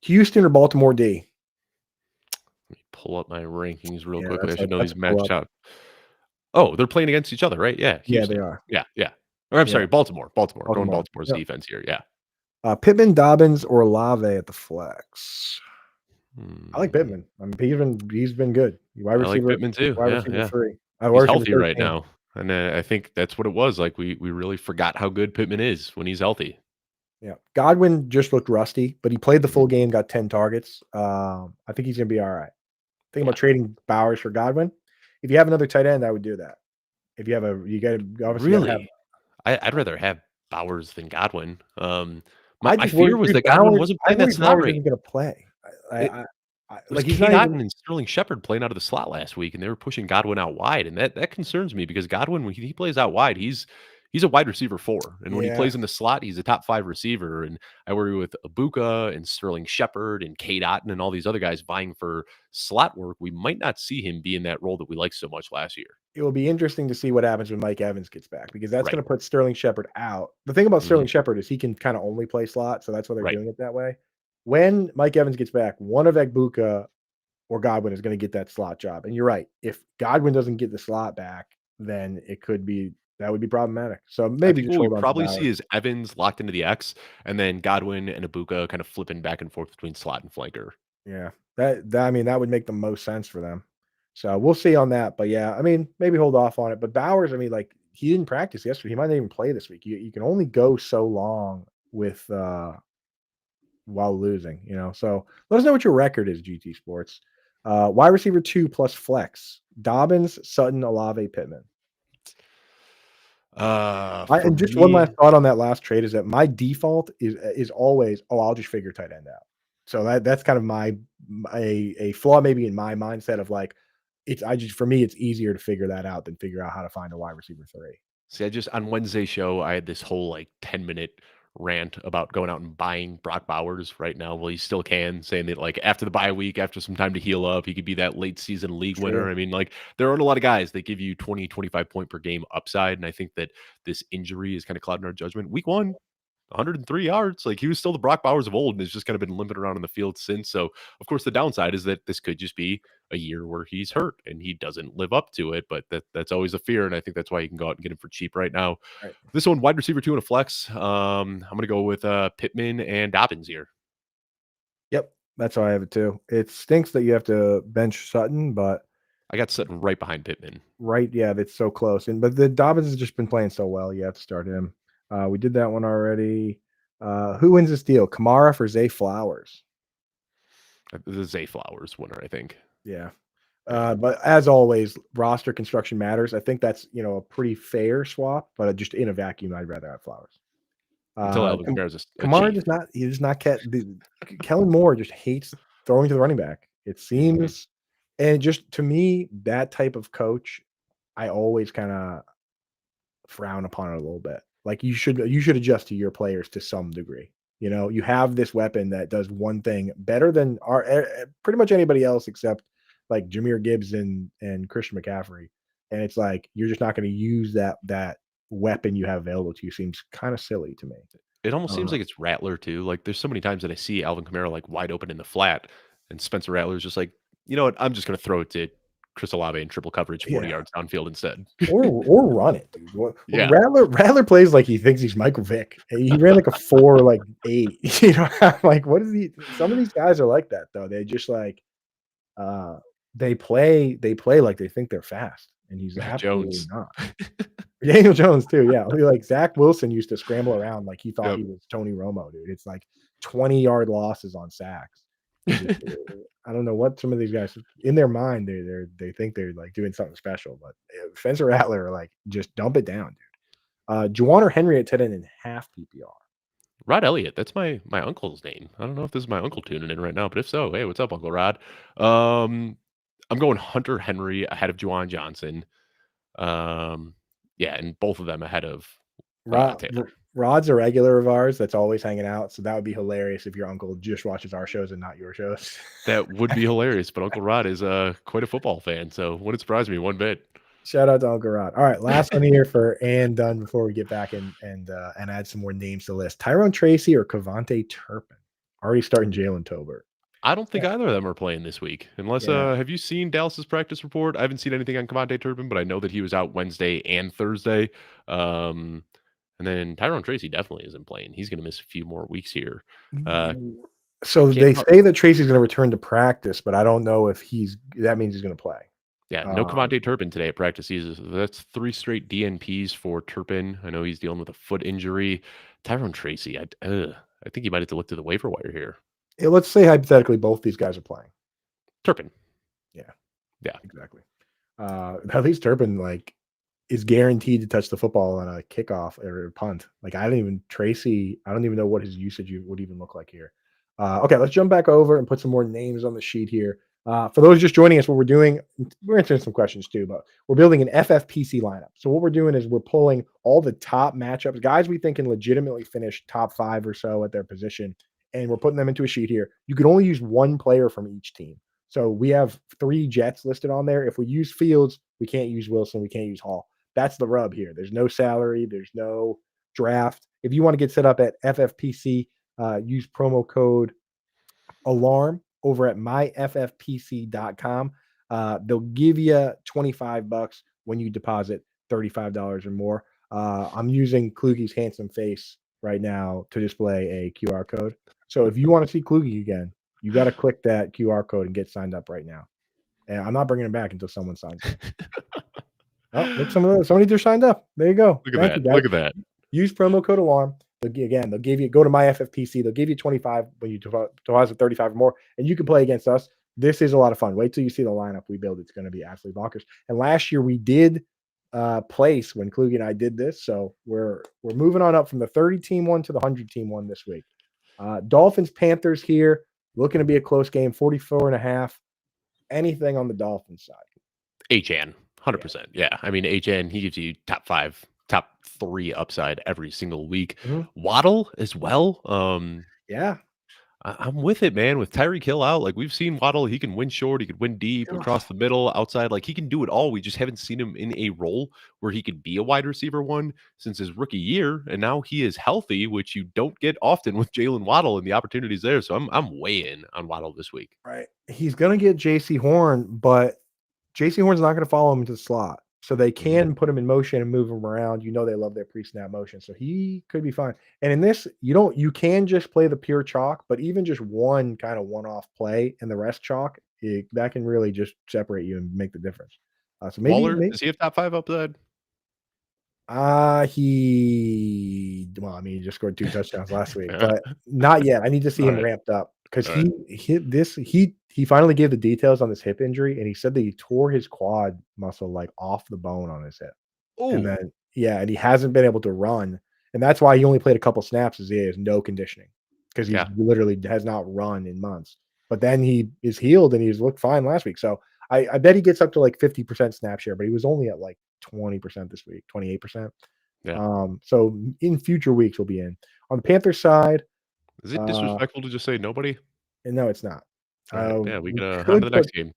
Houston or Baltimore D? Let me pull up my rankings real Yeah, quickly. I that's a should know that's these a pull matched up. out. Oh, they're playing against each other, right? Yeah, Yeah, they Houston. are. Yeah, yeah. Or I'm Yeah, sorry, Baltimore. Baltimore. Going Baltimore. Baltimore's Yep. defense here. Yeah. Pittman, Dobbins, or Olave at the flex? I like Hmm. Pittman. I mean, he's been good. I like Pittman too. Wide Yeah, receiver yeah. 3. Wide He's receiver healthy right 13. now, and I think that's what it was. Like we really forgot how good Pittman is when he's healthy. Yeah. Godwin just looked rusty, but he played the Mhm. full game, got 10 targets. I think he's gonna be all right. Thinking Yeah. about trading Bowers for Godwin. If you have another tight end, I would do that. If you have a you gotta obviously gotta have Really? I'd rather have Bowers than Godwin. My I my just fear worry, was dude, that Godwin Bowers wasn't I playing that worry slot Bowers right. isn't gonna play. I It I I it was like, he's Cade not even Otton and Sterling Shepard playing out of the slot last week, and they were pushing Godwin out wide, and that concerns me because Godwin, when he plays out wide, he's a wide receiver 4, and when he yeah, plays in the slot, he's a top 5 receiver, and I worry with Ibuka and Sterling Shepard and Cade Otton and all these other guys vying for slot work, we might not see him be in that role that we liked so much last year. it will be interesting to see what happens when Mike Evans gets back because that's Right. gonna put Sterling Shepard out. The thing about Mhm. Sterling Shepard is he can kinda only play slot, so that's why they're Right. doing it that way. When Mike Evans gets back, one of Egbuka or Godwin is gonna get that slot job, and you're right. If Godwin doesn't get the slot back, then it could be That would be problematic. So I maybe think just what we hold on to probably Bowers. see is Evans locked into the X, and then Godwin and Ibuka kind of flipping back and forth between slot and flanker. Yeah. I mean, that would make the most sense for them. So we'll see on that. But yeah, I mean, maybe hold off on it. But Bowers, I mean, like he didn't practice yesterday. He might not even play this week. You can only go so long with while losing, you know. So let us know what your record is, GT Sports. Wide receiver 2 plus flex. Dobbins, Sutton, Olave, Pittman. For And just one last me, thought on that last trade is that my default is always, oh, I'll just figure tight end out. So that's kind of a flaw maybe in my mindset of like for me it's easier to figure that out than figure out how to find a wide receiver 3. see, I just on Wednesday show, I had this whole like 10-minute rant about going out and buying Brock Bowers right now. Well, he still can, saying that like after the bye week, after some time to heal up, he could be that late season league winner. True. I mean, like there aren't a lot of guys that give you 20, 25 point per game upside. And I think that this injury is kind of clouding our judgment. Week 1, 103 yards. Like he was still the Brock Bowers of old and has just kind of been limping around in the field since. So, of course, the downside is that this could just be a year where he's hurt and he doesn't live up to it. But that's always a fear. And I think that's why you can go out and get him for cheap right now. Right. This one, wide receiver 2 and a flex. I'm going to go with Pittman and Dobbins here. Yep. That's how I have it too. It stinks that you have to bench Sutton, but I got sitting right behind Pittman. right, yeah, that's so close. But the Dobbins has just been playing so well. You have to start him. We did that one already. Who wins this deal? Kamara for Zay Flowers. The Zay Flowers winner, I think. Yeah. Yeah. But as always, roster construction matters. I think that's a pretty fair swap, but just in a vacuum, I'd rather have Flowers. Until Alvin Kamara's a Kamara chief. does not Kellen Moore just hates throwing to the running back. It seems, and just to me, that type of coach, I always kind of frown upon it a little bit. Like you should adjust to your players to some degree. You have this weapon that does one thing better than pretty much anybody else except like Jahmyr Gibbs and Christian McCaffrey. And it's like you're just not going to use that weapon you have available to you. Seems kind of silly to me. It almost seems like it's Rattler too. Like there's so many times that I see Alvin Kamara like wide open in the flat, and Spencer Rattler's just like, you know what? I'm just going to throw it to Chris Olave in triple coverage, 40 Yeah. yards downfield instead. Or run it, dude. Yeah. Rattler plays like he thinks he's Michael Vick. He ran like a 4.8. I'm like, what is he? Some of these guys are like that though. They just like they play like they think they're fast, and he's Matt absolutely Jones. not. Daniel Jones too, yeah. Like Zach Wilson used to scramble around like he thought Yep. he was Tony Romo, dude. It's like 20-yard losses on sacks. I don't know what some of these guys in their mind they think they're like doing something special, but Spencer Rattler like just dump it down, dude. Juwan or Henry at 10.5 PPR. Rod Elliott, that's my uncle's name. I don't know if this is my uncle tuning in right now, but if so, hey, what's up, Uncle Rod? I'm going Hunter Henry ahead of Juwan Johnson. Yeah, and both of them ahead of Taylor. Rod's a regular of ours that's always hanging out, so that would be hilarious if your uncle just watches our shows and not your shows. That would be hilarious, but Uncle Rod is quite a football fan, so wouldn't surprise me one bit. Shout out to Uncle Rod. All right, last one here for and done before we get back and add some more names to the list. Tyrone Tracy or Cavante Turpin? Already starting Jalen Tolbert. I don't think either of them are playing this week. Unless, have you seen Dallas's practice report? I haven't seen anything on Cavante Turpin, but I know that he was out Wednesday and Thursday. And then Tyrone Tracy definitely isn't playing. He's going to miss a few more weeks here. So they say that Tracy's going to return to practice, but I don't know if that means he's going to play. Yeah, no Cavante Turpin today at practice. That's 3 straight DNPs for Turpin. I know he's dealing with a foot injury. Tyrone Tracy, I think he might have to look to the waiver wire here. Let's say hypothetically both these guys are playing. Turpin. Yeah, exactly. At least Turpin is guaranteed to touch the football on a kickoff or a punt. Tracy, I don't even know what his usage would even look like here. Okay, let's jump back over and put some more names on the sheet here. For those just joining us, what we're doing, we're answering some questions too, but we're building an FFPC lineup. So what we're doing is we're pulling all the top matchups, guys we think can legitimately finish top 5 or so at their position, and we're putting them into a sheet here. You can only use one player from each team. So we have 3 Jets listed on there. If we use Fields, we can't use Wilson, we can't use Hall. That's the rub here. There's no salary, there's no draft. If you want to get set up at FFPC, use promo code ALARM over at myffpc.com. They'll give you $25 when you deposit $35 or more. I'm using Kluge's handsome face right now to display a QR code. So if you want to see Kluge again, you got to click that QR code and get signed up right now. And I'm not bringing it back until someone signs up. Oh, look, somebody just signed up. There you go. Look at Thank you, that. guys. Look at that. Use promo code alarm. They'll give you go to my FFPC. They'll give you 25 when you deposit 35 or more, and you can play against us. This is a lot of fun. Wait till you see the lineup we build. It's going to be absolutely bonkers. And last year we did place when Kluge and I did this, so we're moving on up from the 30 team one to the 100 team one this week. Dolphins Panthers here, looking to be a close game, 44.5. Anything on the Dolphins side? Achan, 100%. Yeah. I mean, Achan, he gives you top 5, top 3 upside every single week. Mhm. Waddle as well. Yeah. I'm with it, man. With Tyreek Hill out, like we've seen Waddle, he can win short, he could win deep, across the middle, outside. Like he can do it all. We just haven't seen him in a role where he could be a wide receiver one since his rookie year, and now he is healthy, which you don't get often with Jalen Waddle, and the opportunities there. So I'm way in on Waddle this week. Right. He's gonna get JC Horn, but JC Horn's not gonna follow him into the slot. So they can put him in motion and move him around. You know they love their pre-snap motion. So he could be fine. And in this, you can just play the pure chalk, but even just one kind of one-off play and the rest chalk, that can really just separate you and make the difference. So Waller, does he have top 5 upside? Well, I mean, he just scored 2 touchdowns last week, but not yet. I need to see him ramped up because he finally gave the details on this hip injury, and he said that he tore his quad muscle like off the bone on his hip. And Oh, then and he hasn't been able to run, and that's why he only played a couple snaps is he has no conditioning because he yeah. literally has not run in months. But then he is healed and he's looked fine last week. So I bet he gets up to like 50% snap share, but he was only at like 20% this week, 28%. Yeah. So in future weeks we'll be in. On the Panthers side, Is it uh, disrespectful to just say nobody? and no, it's not. All right. Yeah, we We get on to could the put next game.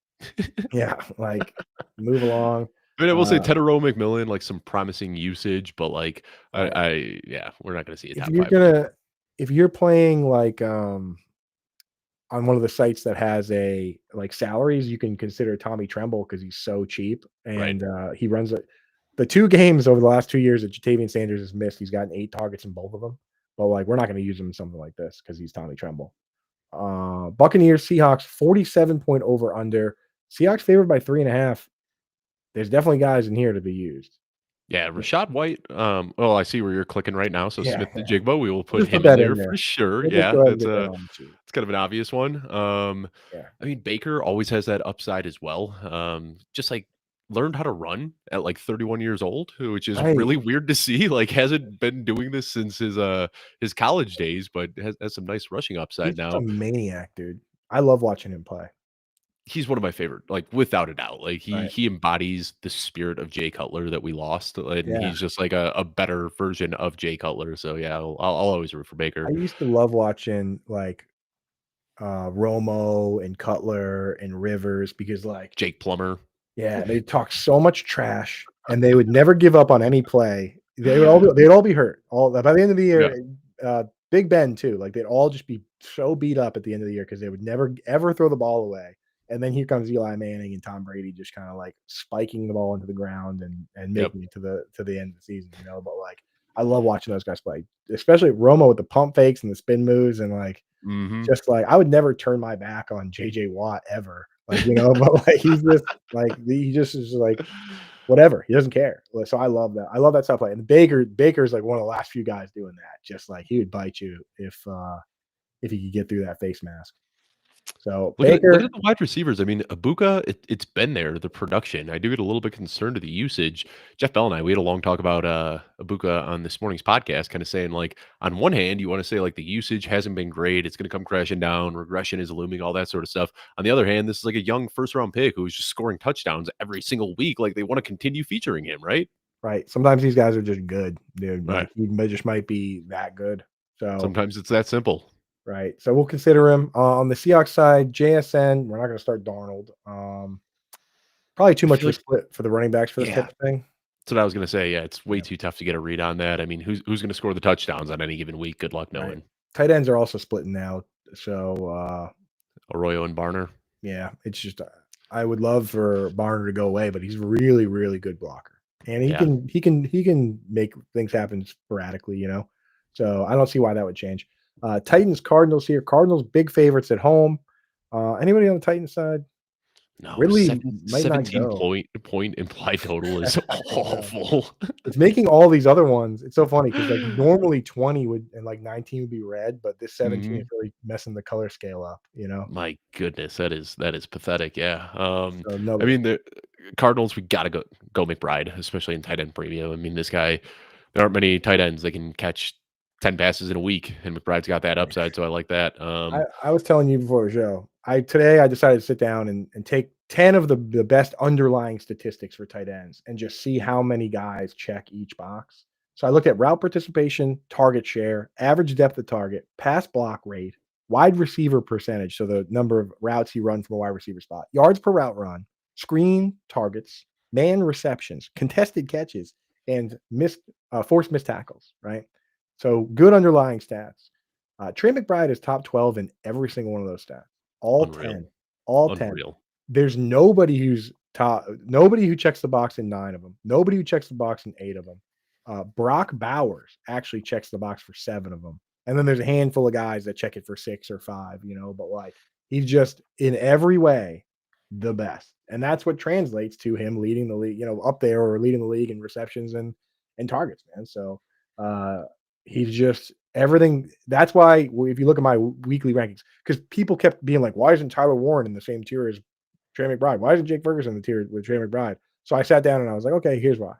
like move along. I mean, I will say Uh, Tedero McMillan, like some promising usage, but like right. yeah, we're not gonna see a If top you're 5 week. gonna if you're playing like on one of the sites that has a like salaries, you can consider Tommy Tremble because he's so cheap Right. and he runs the 2 games over the last 2 years that Jatavian Sanders has missed. He's gotten 8 targets in both of them, but like we're not going to use him in something like this because he's Tommy Tremble. Buccaneers Seahawks 47 point over under. Seahawks favored by 3.5. There's definitely guys in here to be used. Yeah, Rashad White, I see where you're clicking right now, so Yeah, Smith the Jigba, we will we'll put just put him in that in there for there. sure. We'll just Yeah, go ahead and that's get that a on the sheet. it's kind of an obvious one. Yeah, I mean, Baker always has that upside as well. Just like learned how to run at like 31 years old, which is right. really weird to see. Like hasn't been doing this since his college days, but has some nice rushing upside He's just a now. maniac, dude. I love watching him play. He's one of my favorite, like without a doubt. Like he Right. he embodies the spirit of Jay Cutler that we lost, and Yeah. he's just like a better version of Jay Cutler. So yeah, I'll always root for I Baker. used to love watching like Romo and Cutler and Rivers because like Jake Plummer. yeah, they talk so much trash and they would never give up on any play. They'd all be hurt. All by the end of the Yeah. year, Big Ben too. Like they'd all just be so beat up at the end of the year because they would never ever throw the ball away. And then here comes Eli Manning and Tom Brady just kind of like spiking the ball into the ground and Yep. making it to the end of the season, you know. But like I love watching those guys play, especially Romo with the pump fakes and the spin moves and like Hmm. just like I would never turn my back on JJ Watt ever. Like, you know, but like he's just like he just is like whatever. He doesn't care. So I love that. I love that stuff. Like, and Baker's like one of the last few guys doing that. Just like he would bite you if he could get through that face mask. So Look at Baker, the wide receivers. I mean, Ibuka, it's been there, the production. I do get a little bit concerned to the usage. Jeff Bell and I, we had a long talk about Ibuka on this morning's podcast, kind of saying like, on one hand, you want to say like the usage hasn't been great. It's going to come crashing down. Regression is looming, all that sort of stuff. On the other hand, this is like a young first round pick who's just scoring touchdowns every single week. Like they want to continue featuring him, right? right? Sometimes these guys are just good, dude. Right. Like he just might be that good. So Sometimes it's that simple. right. So we'll consider him on the Seahawks side. JSN, we're not going to start Darnold. Probably too I much feel of a like, split for the running backs for this yeah, type of thing. that's what I was gonna say. Yeah, it's way Yeah, too tough to get a read on that. I mean, who's gonna score the touchdowns on any given week? Good luck right. knowing. Tight ends are also splitting now. So Arroyo and Barner. yeah, it's just I would love for Barner to go away, but he's really, really good blocker. and Yeah. he can make things happen sporadically, you know? So, I don't see why that would change. Titans, Cardinals here. Cardinals, big favorites at home. Anybody on the Titans side? No, Ridley might not 17 go. point implied total is I know. awful. It's making all these other ones it's so funny because, like, normally 20 would and, like, 19 would be red, but this 17 is Mhm. really messing the color scale up, you know? My goodness, that is pathetic, yeah. So, I nobody. mean, the Cardinals, we gotta go McBride, especially in tight end premium. I mean, this guy there aren't many tight ends that can catch 10 passes in a week, and McBride's got that upside, so I like that. I was telling you before the show, I decided to sit down and take 10 of the best underlying statistics for tight ends and just see how many guys check each box. So I looked at route participation, target share, average depth of target, pass block rate, wide receiver percentage, so the number of routes he run from a wide receiver spot, yards per route run, screen targets, man receptions, contested catches, and forced missed tackles, right? So good underlying stats. Trey McBride is top 12 in every single one of those stats. All Unreal, 10. All 10. unreal. There's nobody who's nobody who checks the box in 9 of them. Nobody who checks the box in 8 of them. Brock Bowers actually checks the box for 7 of them. And then there's a handful of guys that check it for 6 or 5, you know, but like he's just in every way the best. And that's what translates to him leading the league, you know, up there or leading the league in receptions and targets, man. So uh he's just everything. That's why if you look at my weekly rankings, because people kept being like, why isn't Tyler Warren in the same tier as Trey McBride? Why isn't Jake Ferguson in the tier with Trey McBride? So I sat down and I was like, okay, here's why.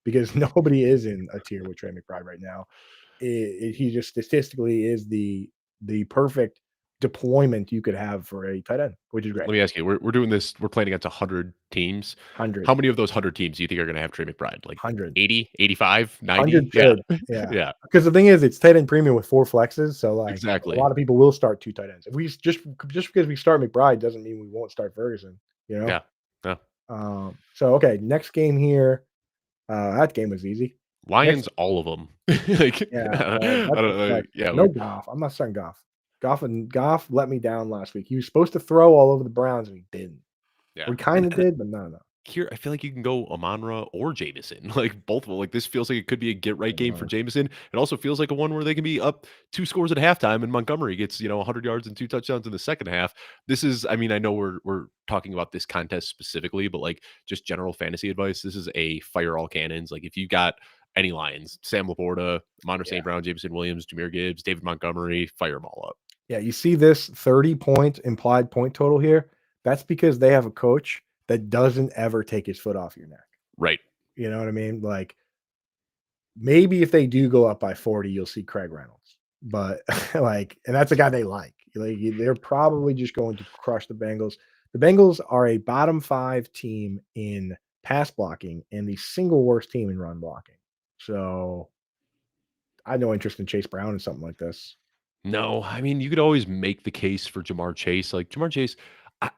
Because nobody is in a tier with Trey McBride right now. He just statistically is the perfect deployment you could have for a tight end, which is great. Let me ask you, we're doing this we're playing against 100 teams. 100, How many of those 100 teams do you think are gonna have Trey McBride? Like 100, 80, 85, 90? 100 Yeah. should. Yeah. Yeah, Because the thing is, it's tight end premium with 4 flexes. So, like, a exactly. lot of people will start 2 tight ends. If we just because we start McBride doesn't mean we won't start Ferguson, you know? Yeah, yeah. So, okay, next game here. That game was easy. Next, Lions, all of them. Like, yeah, I that's a don't know, flex. yeah, No we Goff. I'm not starting Goff. Goff let me down last week. He was supposed to throw all over the Browns, and he didn't. yeah, Or he kinda did, but no, no. here, I feel like you can go Amon-Ra or Jameson, like, both of them. Like, this feels like it could be a get-right game for Uh, Jameson. It also feels like a one where they can be up 2 scores at halftime, and Montgomery gets, 100 yards and 2 touchdowns in the second half. This is I mean, I know we're talking about this contest specifically, but, like, just general fantasy advice, this is a fire all cannons. Like, if you got any Lions, Sam Laporta, Amon-Ra yeah. St. Brown, Jameson Williams, Jahmyr Gibbs, David Montgomery, fire them all up. Yeah, you see this 30-point implied point total here? That's because they have a coach that doesn't ever take his foot off your neck. Right. You know what I mean? Like, maybe if they do go up by 40, you'll see Craig Reynolds. But like, and that's a guy they like. Like, they're probably just going to crush the Bengals. The Bengals are a bottom 5 team in pass blocking and the single worst team in run blocking. So I had no interest in Chase Brown in something like this. No, I mean, you could always make the case for Jamar Chase. Like Jamar Chase,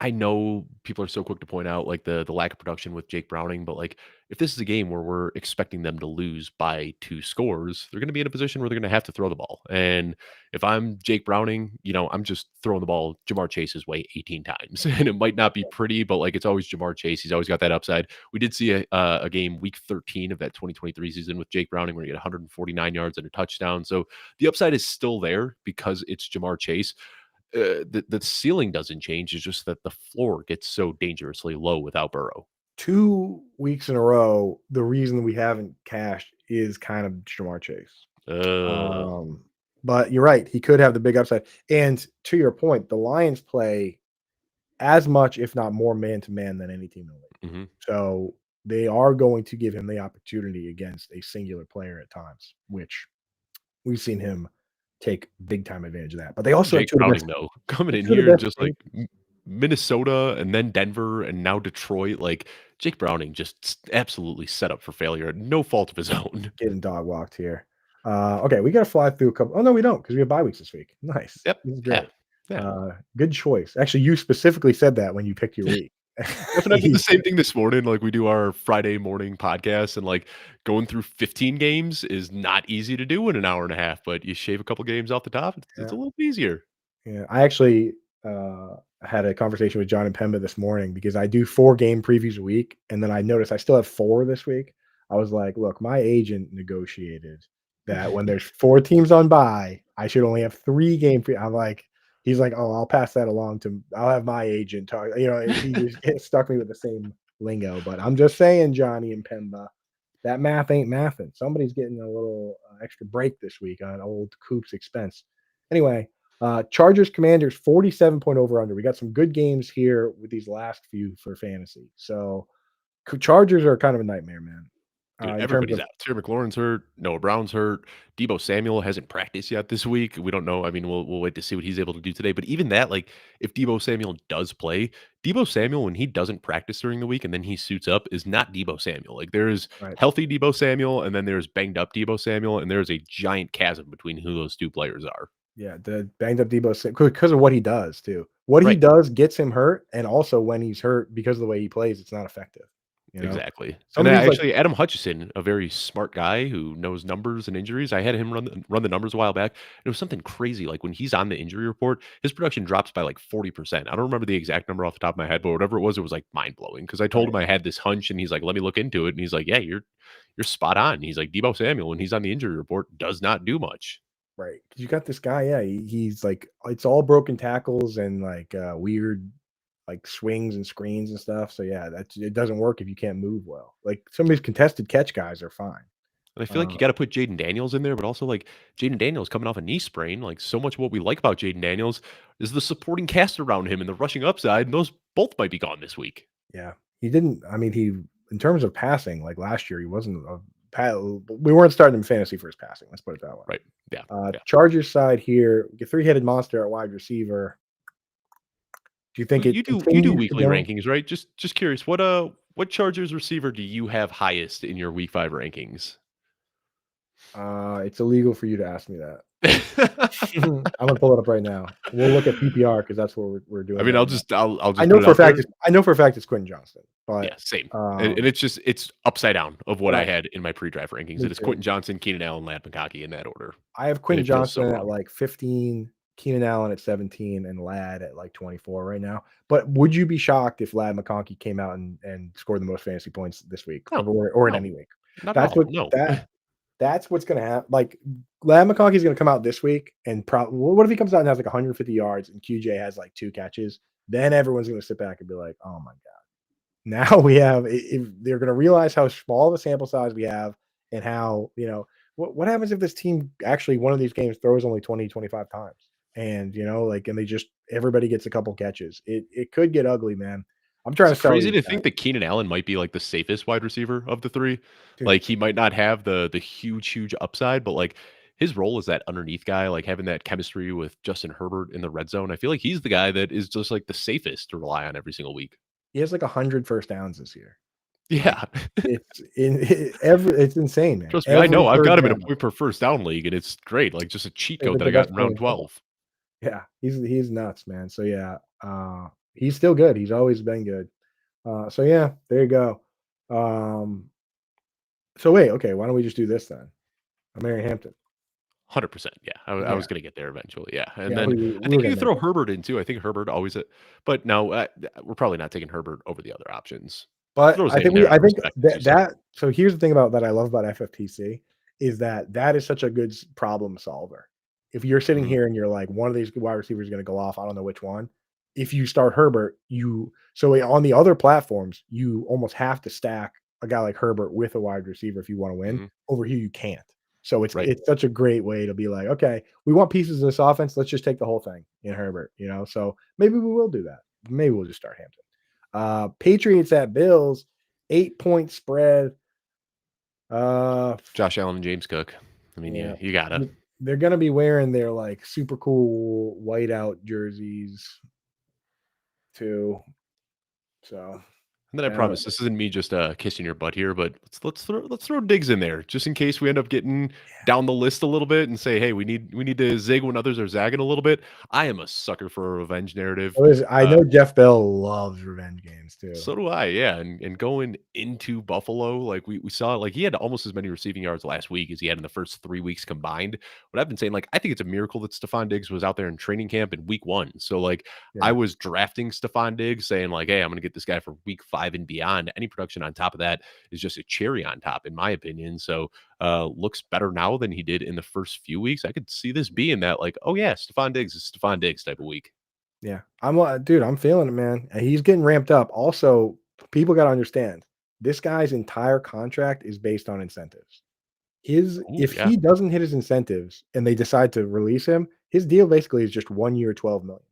I know people are so quick to point out like the lack of production with Jake Browning, but like if this is a game where we're expecting them to lose by 2 scores, they're going to be in a position where they're going to have to throw the ball. And if I'm Jake Browning, I'm just throwing the ball Jamar Chase's way 18 times, and it might not be pretty, but like it's always Jamar Chase. He's always got that upside. We did see a game week 13 of that 2023 season with Jake Browning where he had 149 yards and a touchdown. So the upside is still there because it's Jamar Chase. The ceiling doesn't change. It's just that the floor gets so dangerously low without Burrow. 2 weeks in a row, the reason we haven't cashed is kind of Jamar Chase. Uh, Um, but you're right, he could have the big upside. And to your point, the Lions play as much, if not more, man to man than any team in the league. mhm. So they are going to give him the opportunity against a singular player at times, which we've seen him take big time advantage of that. But they also have Jake 2 of the Browning best, though coming in 2 of here the and best just like safeties. Minnesota and then Denver and now Detroit. Like Jake Browning just absolutely set up for failure. No fault of his own. Getting dog walked here. Okay, we got to fly through a couple. Oh no, we don't because we have bye weeks this week. Nice, Yep. this is Yeah. great. Yeah. Good choice. Actually, you specifically said that when you picked your week. Jeff and I did the same thing this morning. Like we do our Friday morning podcast, and like going through 15 games is not easy to do in an hour and a half, but you shave a couple games off the top, it's Yeah, a little easier. yeah. I actually had a conversation with John and Pemba this morning because I do 4 game previews a week, and then I noticed I still have 4 this week. I was like, "Look, my agent negotiated that when there's 4 teams on bye, I should only have 3 game free." I'm like he's like, "Oh, I'll pass that along to I'll have my agent talk." He just stuck me with the same lingo, but I'm just saying, Johnny and Pemba, that math ain't mathing. Somebody's getting a little, extra break this week on old Coop's expense. Anyway, Chargers Commanders 47 point over under. We got some good games here with these last few for fantasy. So, Chargers are kind of a nightmare, man, Dude, in terms everybody's of out. Terry McLaurin's hurt. Noah Brown's hurt. Debo Samuel hasn't practiced yet this week. We don't know. I mean, we'll wait to see what he's able to do today. But even that, like, if Debo Samuel does play, Debo Samuel, when he doesn't practice during the week and then he suits up, is not Debo Samuel. Like, there's right. healthy Debo Samuel, and then there's banged up Debo Samuel, and there's a giant chasm between who those two players are. Yeah, the banged up Debo because of what he does too. What he Right. does gets him hurt, and also when he's hurt because of the way he plays, it's not effective. You know, Exactly. some And of then these like actually Adam Hutchinson, a very smart guy who knows numbers and injuries. I had him run the numbers a while back. It was something crazy. Like when he's on the injury report, his production drops by like 40%. I don't remember the exact number off the top of my head, but whatever it was like mind blowing. Because I told right, him I had this hunch and he's like, let me look into it. And he's like, yeah, you're spot on. He's like, Debo Samuel, when he's on the injury report, does not do much. right. 'Cause you got this guy, yeah, he's like it's all broken tackles and like weird like swings and screens and stuff. So yeah, it doesn't work if you can't move well. Like some of these contested catch guys are fine. And I feel like Uh, you got to put Jaden Daniels in there, but also like Jaden Daniels coming off a knee sprain. Like so much of what we like about Jaden Daniels is the supporting cast around him and the rushing upside. And those both might be gone this week. yeah, he didn't. I mean, he in terms of passing, like last year, he wasn't a. We weren't starting him fantasy for his passing. Let's put it that way. Right. Yeah. Yeah. Chargers side here, your three-headed monster at wide receiver. Do you think it You do continues to weekly go? rankings, right? Just curious, what Chargers receiver do you have highest in your week 5 rankings? It's illegal for you to ask me that. I'm gonna pull it up right now. We'll look at PPR because that's what we're I doing mean, right now. I'll just put it out there. I know for a fact it's Quentin Johnston, Yeah, but same. And it's upside down of what I right, had in my pre-draft rankings. me It is too. Quentin Johnson, Keenan Allen, Ladd McConkey in that order, I have and Quentin it feels so Johnston at wrong. like 15, Keenan Allen at 17, and Ladd at like 24 right now. But would you be shocked if Ladd McConkey came out and scored the most fantasy points this week No, or in no, any week? not at That's all. what No. that's what's gonna happen. Like Ladd McConkey's gonna come out this week and probably what if he comes out and has like 150 yards and QJ has like 2 catches? Then everyone's gonna sit back and be like, "Oh my god." Now we have if they're gonna realize how small the sample size we have and how, what happens if this team actually one of these games throws only 20, 25 times? And like and they just everybody gets a couple catches. It could get ugly, man. I'm trying Is to it sell crazy these to guys, think that Keenan Allen might be, like, the safest wide receiver of the 3? dude. Like, he might not have the huge upside, but, like, his role as that underneath guy, like, having that chemistry with Justin Herbert in the red zone, I feel like he's the guy that is just, like, the safest to rely on every single week. He has like 100 first downs this year. Like Yeah. it's insane, man. Trust me, I Every know. I've first got him in a down. point per first down league, and it's great, like, just a cheat He's code like that the I got best in player round in football. 12. Yeah, he's nuts, man. So yeah, he's still good. He's always been good. So yeah, there you go. Um, so wait, okay, why don't we just do this then? Mary Hampton. 100%, yeah. I Yeah, was gonna get there eventually, yeah, and yeah, then I we were think you getting throw there. Herbert in too. I think Herbert always but no, we're probably not taking Herbert over the other options. But Throw I Zay in think there out I of think respect, as you that said. so here's the thing about that I love about FFPC is that is such a good problem solver. If you're sitting Mhm, here and you're like, one of these wide receivers is going to go off, I don't know which one. If you start Herbert, on the other platforms, you almost have to stack a guy like Herbert with a wide receiver if you want to win. mhm, Over here, you can't. So right. it's such a great way to be like, okay, we want pieces of this offense. Let's just take the whole thing in Herbert. So maybe we will do that. Maybe we'll just start Hampton. Patriots at Bills, 8-point spread. Uh, Josh Allen and James Cook. I mean, yeah, you gotta. they're gonna be wearing their like super cool whiteout jerseys too. So And then I I don't promise this isn't me just kissing your butt here, but let's throw Diggs in there just in case we end up getting down the list a little bit and say, hey, we need to zig when others are zagging a little bit. I am a sucker for a revenge narrative. I know Jeff Bell loves revenge games too. So do I, yeah, and going into Buffalo, like, we saw, like, he had almost as many receiving yards last week as he had in the first 3 weeks combined, but I've been saying, like, I think it's a miracle that Stephon Diggs was out there in training camp in week 1, so, like, I Yeah, was drafting Stephon Diggs saying, like, "Hey, I'm gonna get this guy for week 5 and beyond, any production on top of that is just a cherry on top, in my opinion. So looks better now than he did in the first few weeks. I could see this being that, like, oh yeah, Stephon Diggs is Stephon Diggs type of week. Yeah. Dude, I'm feeling it, man. And he's getting ramped up. Also, people got to understand this guy's entire contract is based on incentives. Oh If yeah. he doesn't hit his incentives and they decide to release him, his deal basically is just 1 year, 12 million.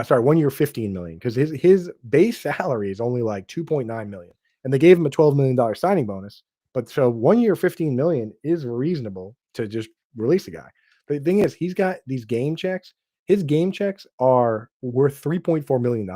Sorry, 1 year, 15 million, because his base salary is only like 2.9 million. And they gave him a $12 million signing bonus. But so 1 year, 15 million is reasonable to just release the guy. The thing is, he's got these game checks. His game checks are worth $3.4 million.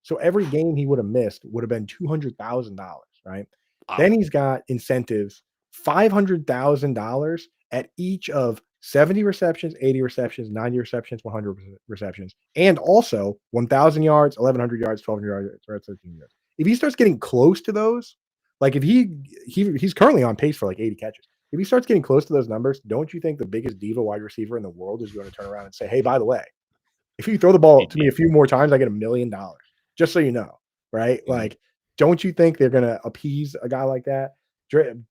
So every game he would have missed would have been $200,000, right? Wow. Then he's got incentives $500,000 at each of 70 receptions, 80 receptions, 90 receptions, 100 receptions, and also 1,000 yards, 1,100 yards, 1,200 yards, or 13 yards. If he starts getting close to those, like if he's currently on pace for like 80 catches. If he starts getting close to those numbers, don't you think the biggest diva wide receiver in the world is going to turn around and say, "Hey, by the way, if you throw the ball to me a few more times, I get $1 million." Just so you know, right? Mhm. Like, don't you think they're gonna appease a guy like that?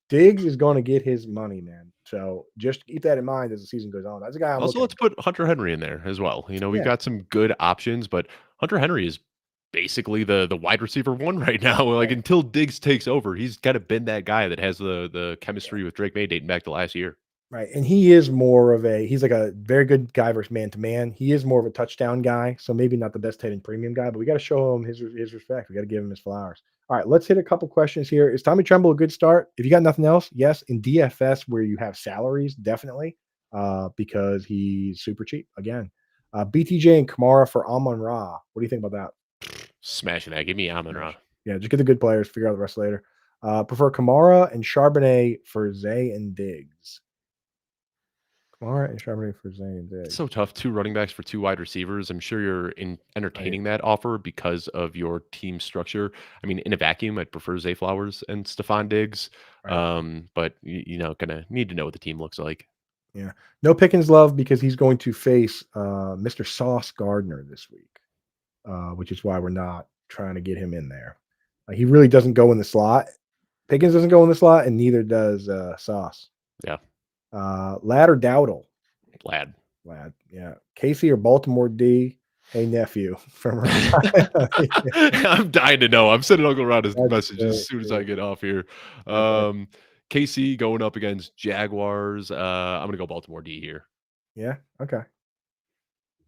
Diggs is going to get his money, man. So just keep that in mind as the season goes on. That's a guy I'm Also, looking let's at. put Hunter Henry in there as well. We've Yeah, got some good options, but Hunter Henry is basically the wide receiver one right now. Like right, until Diggs takes over, he's kind of been that guy that has the yeah, chemistry with Drake May dating back to last year. right. And he is more of he's like a very good guy versus man to man. He is more of a touchdown guy, so maybe not the best hitting premium guy, but we got to show him his respect. We got to give him his flowers. All right, let's hit a couple questions here. Is Tommy Tremble a good start? If you got nothing else, yes. In DFS where you have salaries, definitely, because he's super cheap again. BTJ and Kamara for Amon Ra. What do you think about that? Smashing that. Give me Amon Ra. Smash. Yeah, just get the good players, figure out the rest later. Prefer Kamara and Charbonnet for Zay and Diggs. Kamara and Charbonnet for Zay and It's Diggs. so tough. Two running backs for two wide receivers. I'm sure you're Right, entertaining that offer because of your team structure. I mean, in a vacuum, I'd prefer Zay Flowers and Stephon Diggs. right. But gonna need to know what the team looks like. Yeah. No Pickens love because he's going to face Mr. Sauce Gardner this week, which is why we're not trying to get him in there. He really doesn't go in the slot. Pickens doesn't go in the slot, and neither does Sauce. Yeah, Lad or Dowdle? lad. Lad, yeah. Casey or Baltimore D? Hey, nephew. From I'm dying to know. I'm sending Uncle Ron his That's message as great, soon as I dude. get off here. That's right. KC going up against Jaguars. I'm gonna go Baltimore D here. Yeah, okay.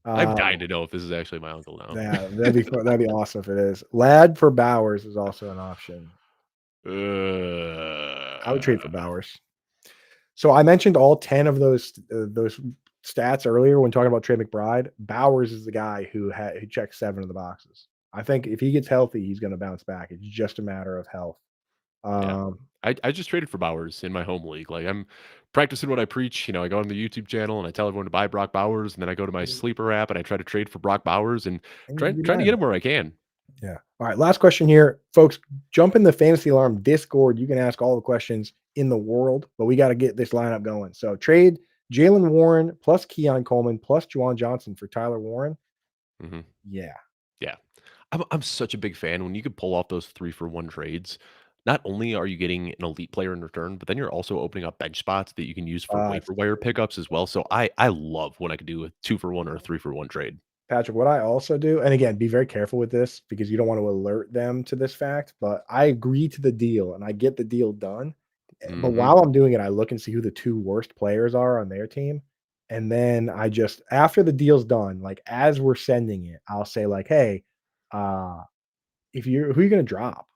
I'm Uh, dying to know if this is actually my uncle now. yeah, that'd be fun. That'd be awesome if it is. Lad for Bowers is also an option. I would trade for Uh, Bowers. So I mentioned all 10 of those stats earlier when talking about Trey McBride. Bowers is the guy who checks 7 of the boxes. I think if he gets healthy, he's gonna bounce back. It's just a matter of health. yeah. Um, I just traded for Bowers in my home league. Like I'm practicing what I preach. I go on the YouTube channel and I tell everyone to buy Brock Bowers, and then I go to my sleeper app and I try to trade for Brock Bowers and and trying to get him where I can. Yeah. All right. Last question here, folks. Jump in the Fantasy Alarm Discord. You can ask all the questions in the world, but we got to get this lineup going. So trade Jalen Warren plus Keon Coleman plus Juwan Johnson for Tyler Warren. Mhm. Yeah. Yeah. I'm such a big fan when you could pull off those 3-for-1 trades. Not only are you getting an elite player in return, but then you're also opening up bench spots that you can use for It's waiver wire pickups as well. So I love when I could do a 2-for-1 or a 3-for-1 trade. Patrick, what I also do, and again, be very careful with this because you don't want to alert them to this fact, but I agree to the deal and I get the deal done. But Mhm. while I'm doing it, I look and see who the 2 worst players are on their team. And then I just after the deal's done, like as we're sending it, I'll say like, "Hey, uh, if you're who are you gonna drop?"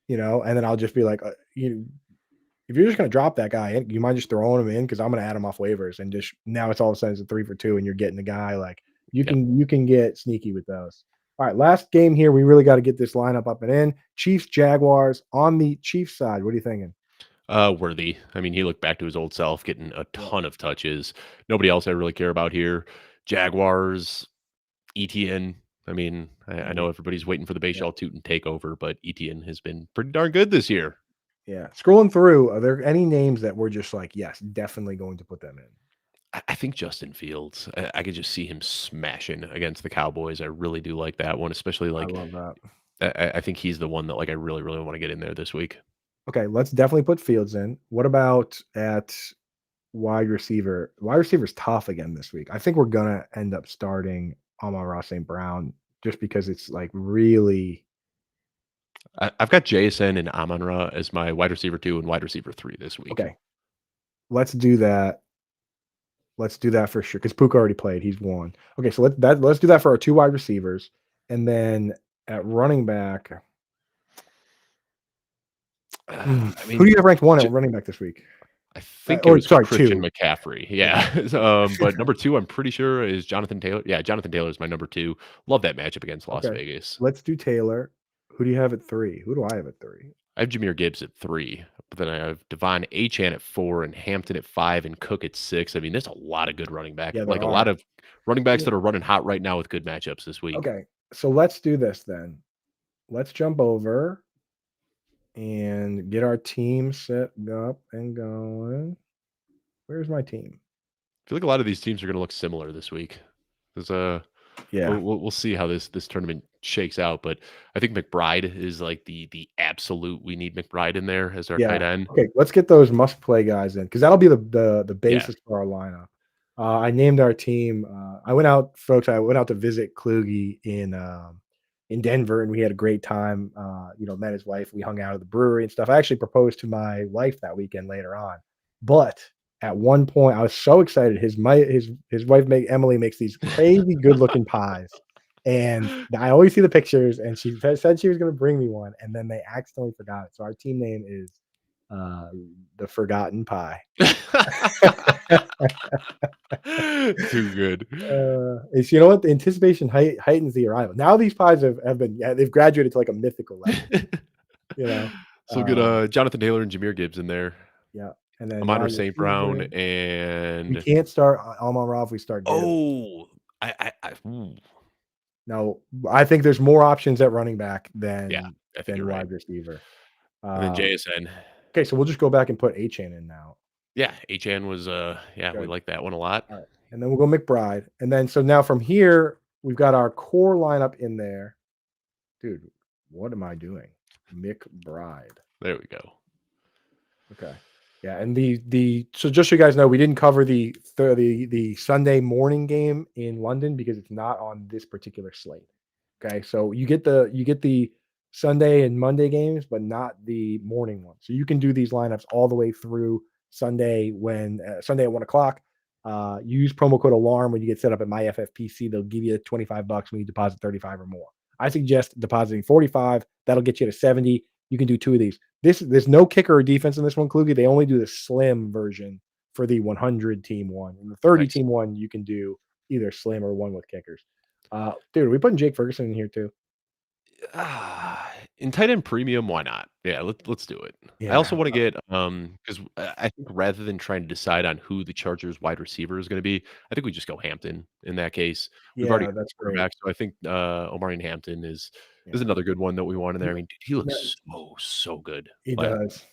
And then I'll just be like, if you're just gonna drop that guy in, you mind just throwing him in because I'm gonna add him off waivers and just now it's all of a sudden it's a 3 for 2 and you're getting the guy like Yep. you can get sneaky with those. All right, last game here. We really got to get this lineup up and in. Chiefs, Jaguars on the Chiefs side. What are you thinking? Worthy. I mean, he looked back to his old self, getting a Yeah, ton of touches. Nobody else I really care about here. Jaguars, ETN. I mean, I know right. everybody's waiting for the Yeah. Bayshall Tootin takeover, but ETN has been pretty darn good this year. Yeah. Scrolling through, are there any names that we're just like, yes, definitely going to put them in? I think Justin Fields. I could just see him smashing against the Cowboys. I really do like that one, especially I like love that. I think he's the one that, like, I really, really wanna get in there this week. Okay, let's definitely put Fields in. What about at wide receiver? Wide receiver's tough again this week. I think we're gonna end up starting Amon-Ra St. Brown just because it's, like, really I've got JSN and Amon-Ra as my wide receiver 2 and wide receiver 3 this week. okay, let's do that. Let's do that for sure because Puka already played, he's 1. Okay, so let's do that for our 2 wide receivers, and then at running back, I who do mean, you have ranked 1 at J running back this week? I think it Or was sorry, Christian 2. McCaffrey. Okay. Yeah. But number 2, I'm pretty sure is Jonathan Taylor. Yeah, Jonathan Taylor is my number 2. Love that matchup against Las Okay. Vegas. Let's do Taylor. Who do you have at 3? Who do I have at 3? I have Jahmyr Gibbs at 3, but then I have Devon Achane at 4 and Hampton at 5 and Cook at 6. I mean, there's a lot of good running back, Yeah, there like a lot are. of running backs that are running hot right now with good matchups this week. Okay, so let's do this then. Let's jump over and get our team set up and going. Where's my team? I feel like a lot of these teams are going to look similar this week. There's a Yeah. we'll see how this tournament shakes out, but I think McBride is like the absolute. We need McBride in there as our Yeah. tight end. Okay, let's get those must play guys in because that'll be the Yeah, basis for our lineup. I named our team. I went out, folks. I went out to visit Kluge in Denver, and we had a great time. Met his wife. We hung out at the brewery and stuff. I actually proposed to my wife that weekend later on, but at one point, I was so excited. His wife Emily makes these crazy good looking pies, and I always see the pictures. And she said she was going to bring me one, and then they accidentally forgot it. So our team name is uh, the Forgotten Pie. too good. It's you know what the anticipation heightens the arrival. Now these pies have been they've graduated to like a mythical level. You know, So get Jonathan Taylor and Jahmyr Gibbs in there. yeah. And then Amon-Ra wide St. Brown receiver, we and can't start Amon-Ra if we start Gibbs. oh, ooh, No, I think there's more options at running back yeah, I think than you're right. wide receiver. And then Uh, JSN. okay, so we'll just go back and put Achane in now. Yeah, HN was yeah, we Good. like that one a lot. All right. And then we'll go McBride. And then so now from here, we've got our core lineup in there. Dude, what am I doing? McBride. There we go. Okay. Yeah, and the so just so you guys know, we didn't cover the Sunday morning game in London because it's not on this particular slate. Okay, so you get the Sunday and Monday games, but not the morning one. So you can do these lineups all the way through Sunday when Sunday at 1 o'clock. Use promo code alarm when you get set up at my FFPC. They'll give you $25 when you deposit 35 or more. I suggest depositing 45. That'll get you to 70. You can do 2 of these. There's no kicker or defense in this one, Kluge. They only do the slim version for the 100 team one. In the 30 Nice. team one, you can do either slim or one with kickers. Dude, are we putting Jake Ferguson in here too? In tight end premium, why not? Yeah, let's do it. I also Yeah. want to get because I think rather than trying to decide on who the Chargers wide receiver is going to be, I think we just go Hampton in that case. We've already Yeah, got that's great. quarterback, so I think Omarion Hampton is Yeah. another good one that we want in there. I mean, dude, he Yeah, looks so good he last does.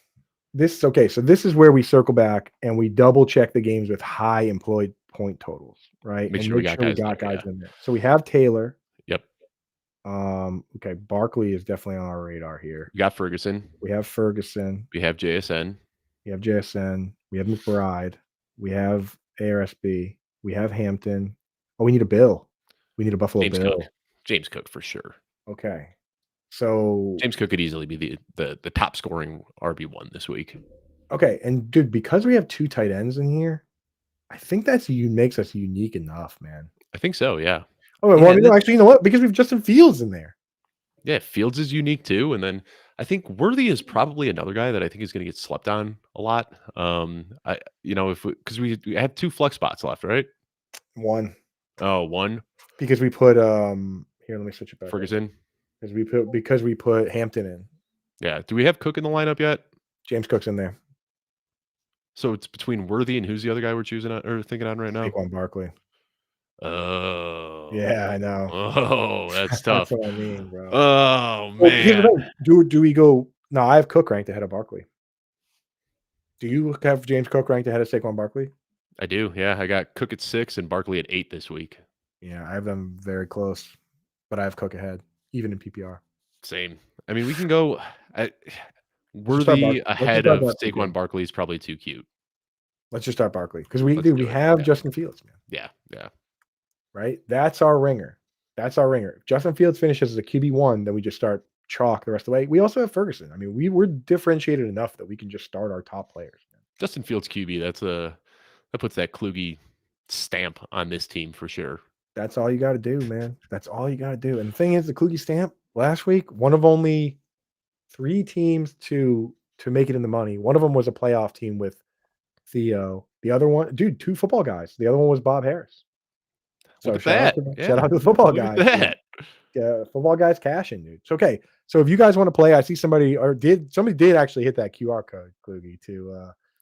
This okay, so this is where we circle back and we double check the games with high employed point totals, right? Make And sure we make got sure we guys got there, guys yeah. in there. So we have Taylor. Yep. Okay, Barkley is definitely on our radar here. We got Ferguson, We have Ferguson. we have JSN, We have JSN. We have McBride. We have ARSB. We have Hampton. Oh, we need a Bill. We need a Buffalo James Cook. Bill. James Cook for sure. Okay. So James Cook could easily be the top scoring RB1 this week. okay, and dude, because we have 2 tight ends in here, I think that's makes us unique enough, man. I think so, yeah. Oh, well, Yeah, and then actually, you know what? Because we've Justin Fields in there. yeah, Fields is unique too, and then I think Worthy is probably another guy that I think is gonna get slept on a lot. I if because we have 2 flex spots left, right? 1. Oh, 1, Because we put here, let me switch it back over. Ferguson. Because we put Hampton in. Yeah. Do we have Cook in the lineup yet? James Cook's in there. So it's between Worthy and who's the other guy we're choosing on or thinking on right now? Saquon Barkley. Oh. Yeah, I know. Oh, that's That's tough. what I mean, bro. Oh, Well, here's the man. thing. Do we go no, I have Cook ranked ahead of Barkley. Do you have James Cook ranked ahead of Saquon Barkley? I do, yeah, I got Cook at 6 and Barkley at 8 this week. Yeah, I have them very close, but I have Cook ahead, even in PPR. Same. I mean, we can go I Let's just start Worthy Let's just ahead start of Barkley Saquon again. Barkley is probably too cute. Let's just start Barkley because Let's we do it. have Yeah. Justin Fields, man. Yeah. Yeah. Right? That's our ringer. That's our ringer. If Justin Fields finishes as a QB1, then we just start chalk the rest of the way. We also have Ferguson. I mean, we're differentiated enough that we can just start our top players, man. Justin Fields QB, that puts that Kluge stamp on this team for sure. That's all you got to do, man. That's all you got to do. And the thing is, the Kluge stamp last week, one of only 3 teams to make it in the money. One of them was a playoff team with Theo. The other one, dude, 2 football guys. The other one was Bob Harris. Look So at that. shout Yeah. out to the football Look at guys. Dude. that. Football guys cashing, dude. It's okay. So if you guys want to play, I see somebody did actually hit that QR code, Kluge,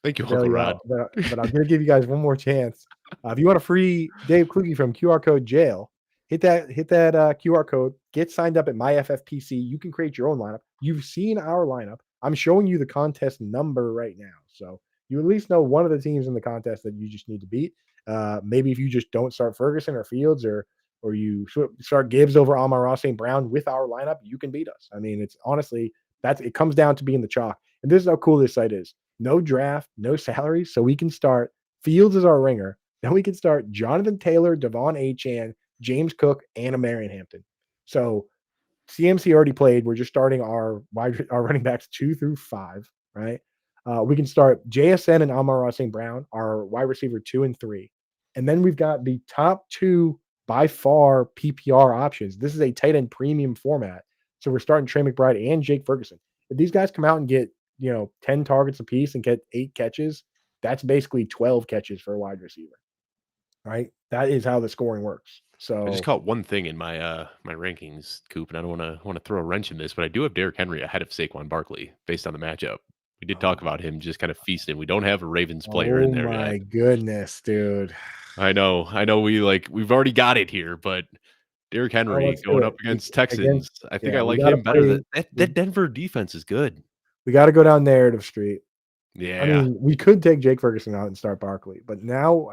Thank you, to bail Uncle you Rod. out. But I'm gonna give you guys one more chance. If you want a free Dave Kluge from QR code jail, hit that QR code. Get signed up at my FFPC. You can create your own lineup. You've seen our lineup. I'm showing you the contest number right now, so you at least know one of the teams in the contest that you just need to beat. Maybe if you just don't start Ferguson or Fields or you start Gibbs over Amon-Ra St. Brown with our lineup, you can beat us. I mean, it's honestly it comes down to being the chalk. And this is how cool this site is. No draft, no salary, so we can start Fields as our ringer. Then we can start Jonathan Taylor, Devon Achane, James Cook, and a Marion Hampton. So CMC already played. We're just starting our running backs 2 through 5, right? We can start JSN and Amon-Ra St. Brown, our wide receiver 2 and 3. And then we've got the top 2 by far PPR options. This is a tight end premium format. So we're starting Trey McBride and Jake Ferguson. If these guys come out and get, 10 targets apiece and get 8 catches, that's basically 12 catches for a wide receiver, right? That is how the scoring works. I just So caught one thing in my rankings, Coop, and I don't want to throw a wrench in this, but I do have Derrick Henry ahead of Saquon Barkley based on the matchup. We did talk oh, about him just kind of feasting. We don't have a Ravens player in oh there yet. my goodness, dude. I know. We've already got it here, but Derrick Oh, Henry let's do going it. up against Texans. I think I We like gotta him better. play. That Denver defense is good. We got to go down narrative street. I Yeah. mean, we could take Jake Ferguson out and start Barkley, but now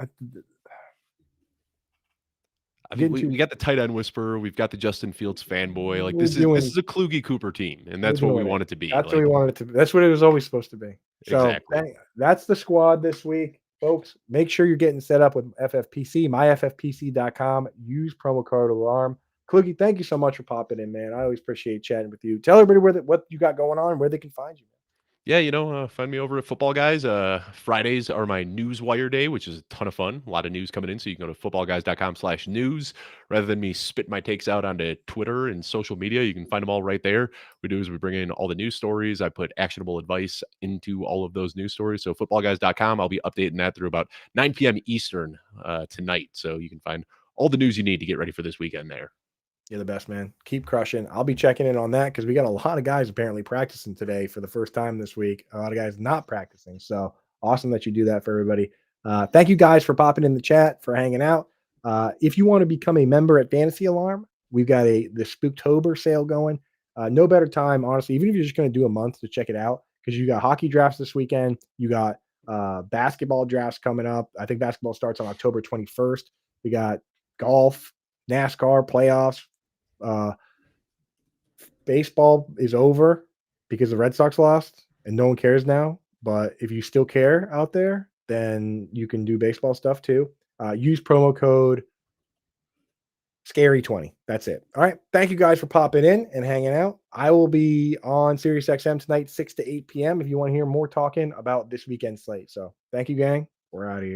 I mean, getting we too got the tight end whisperer. We've got the Justin Fields fanboy. Like we're this doing is a Kluge Cooper team, and we're that's what we doing it. want it to be. That's what Like we wanted it to be. That's what it was always supposed to be. So exactly. that's the squad this week, folks. Make sure you're getting set up with FFPC, myffpc.com. Use promo code ALARM. Kluge, thank you so much for popping in, man. I always appreciate chatting with you. Tell everybody what you got going on, where they can find you. Yeah, find me over at Football Guys. Fridays are my Newswire day, which is a ton of fun. A lot of news coming in, so you can go to footballguys.com/news. Rather than me spit my takes out onto Twitter and social media, you can find them all right there. We do is we bring in all the news stories. I put actionable advice into all of those news stories. So footballguys.com, I'll be updating that through about 9 p.m. Eastern tonight. So you can find all the news you need to get ready for this weekend there. You're the best, man. Keep crushing. I'll be checking in on that because we got a lot of guys apparently practicing today for the first time this week. A lot of guys not practicing. So awesome that you do that for everybody. Thank you guys for popping in the chat, for hanging out. If you want to become a member at Fantasy Alarm, we've got the Spooktober sale going. No better time, honestly, even if you're just going to do a month to check it out, because you got hockey drafts this weekend. You got basketball drafts coming up. I think basketball starts on October 21st. We got golf, NASCAR playoffs. Baseball is over because the Red Sox lost and no one cares now. But if you still care out there, then you can do baseball stuff too. Use promo code Scary20. That's it. All right. Thank you guys for popping in and hanging out. I will be on SiriusXM tonight, 6 to 8 p.m. if you want to hear more talking about this weekend slate. So thank you, gang. We're out of here.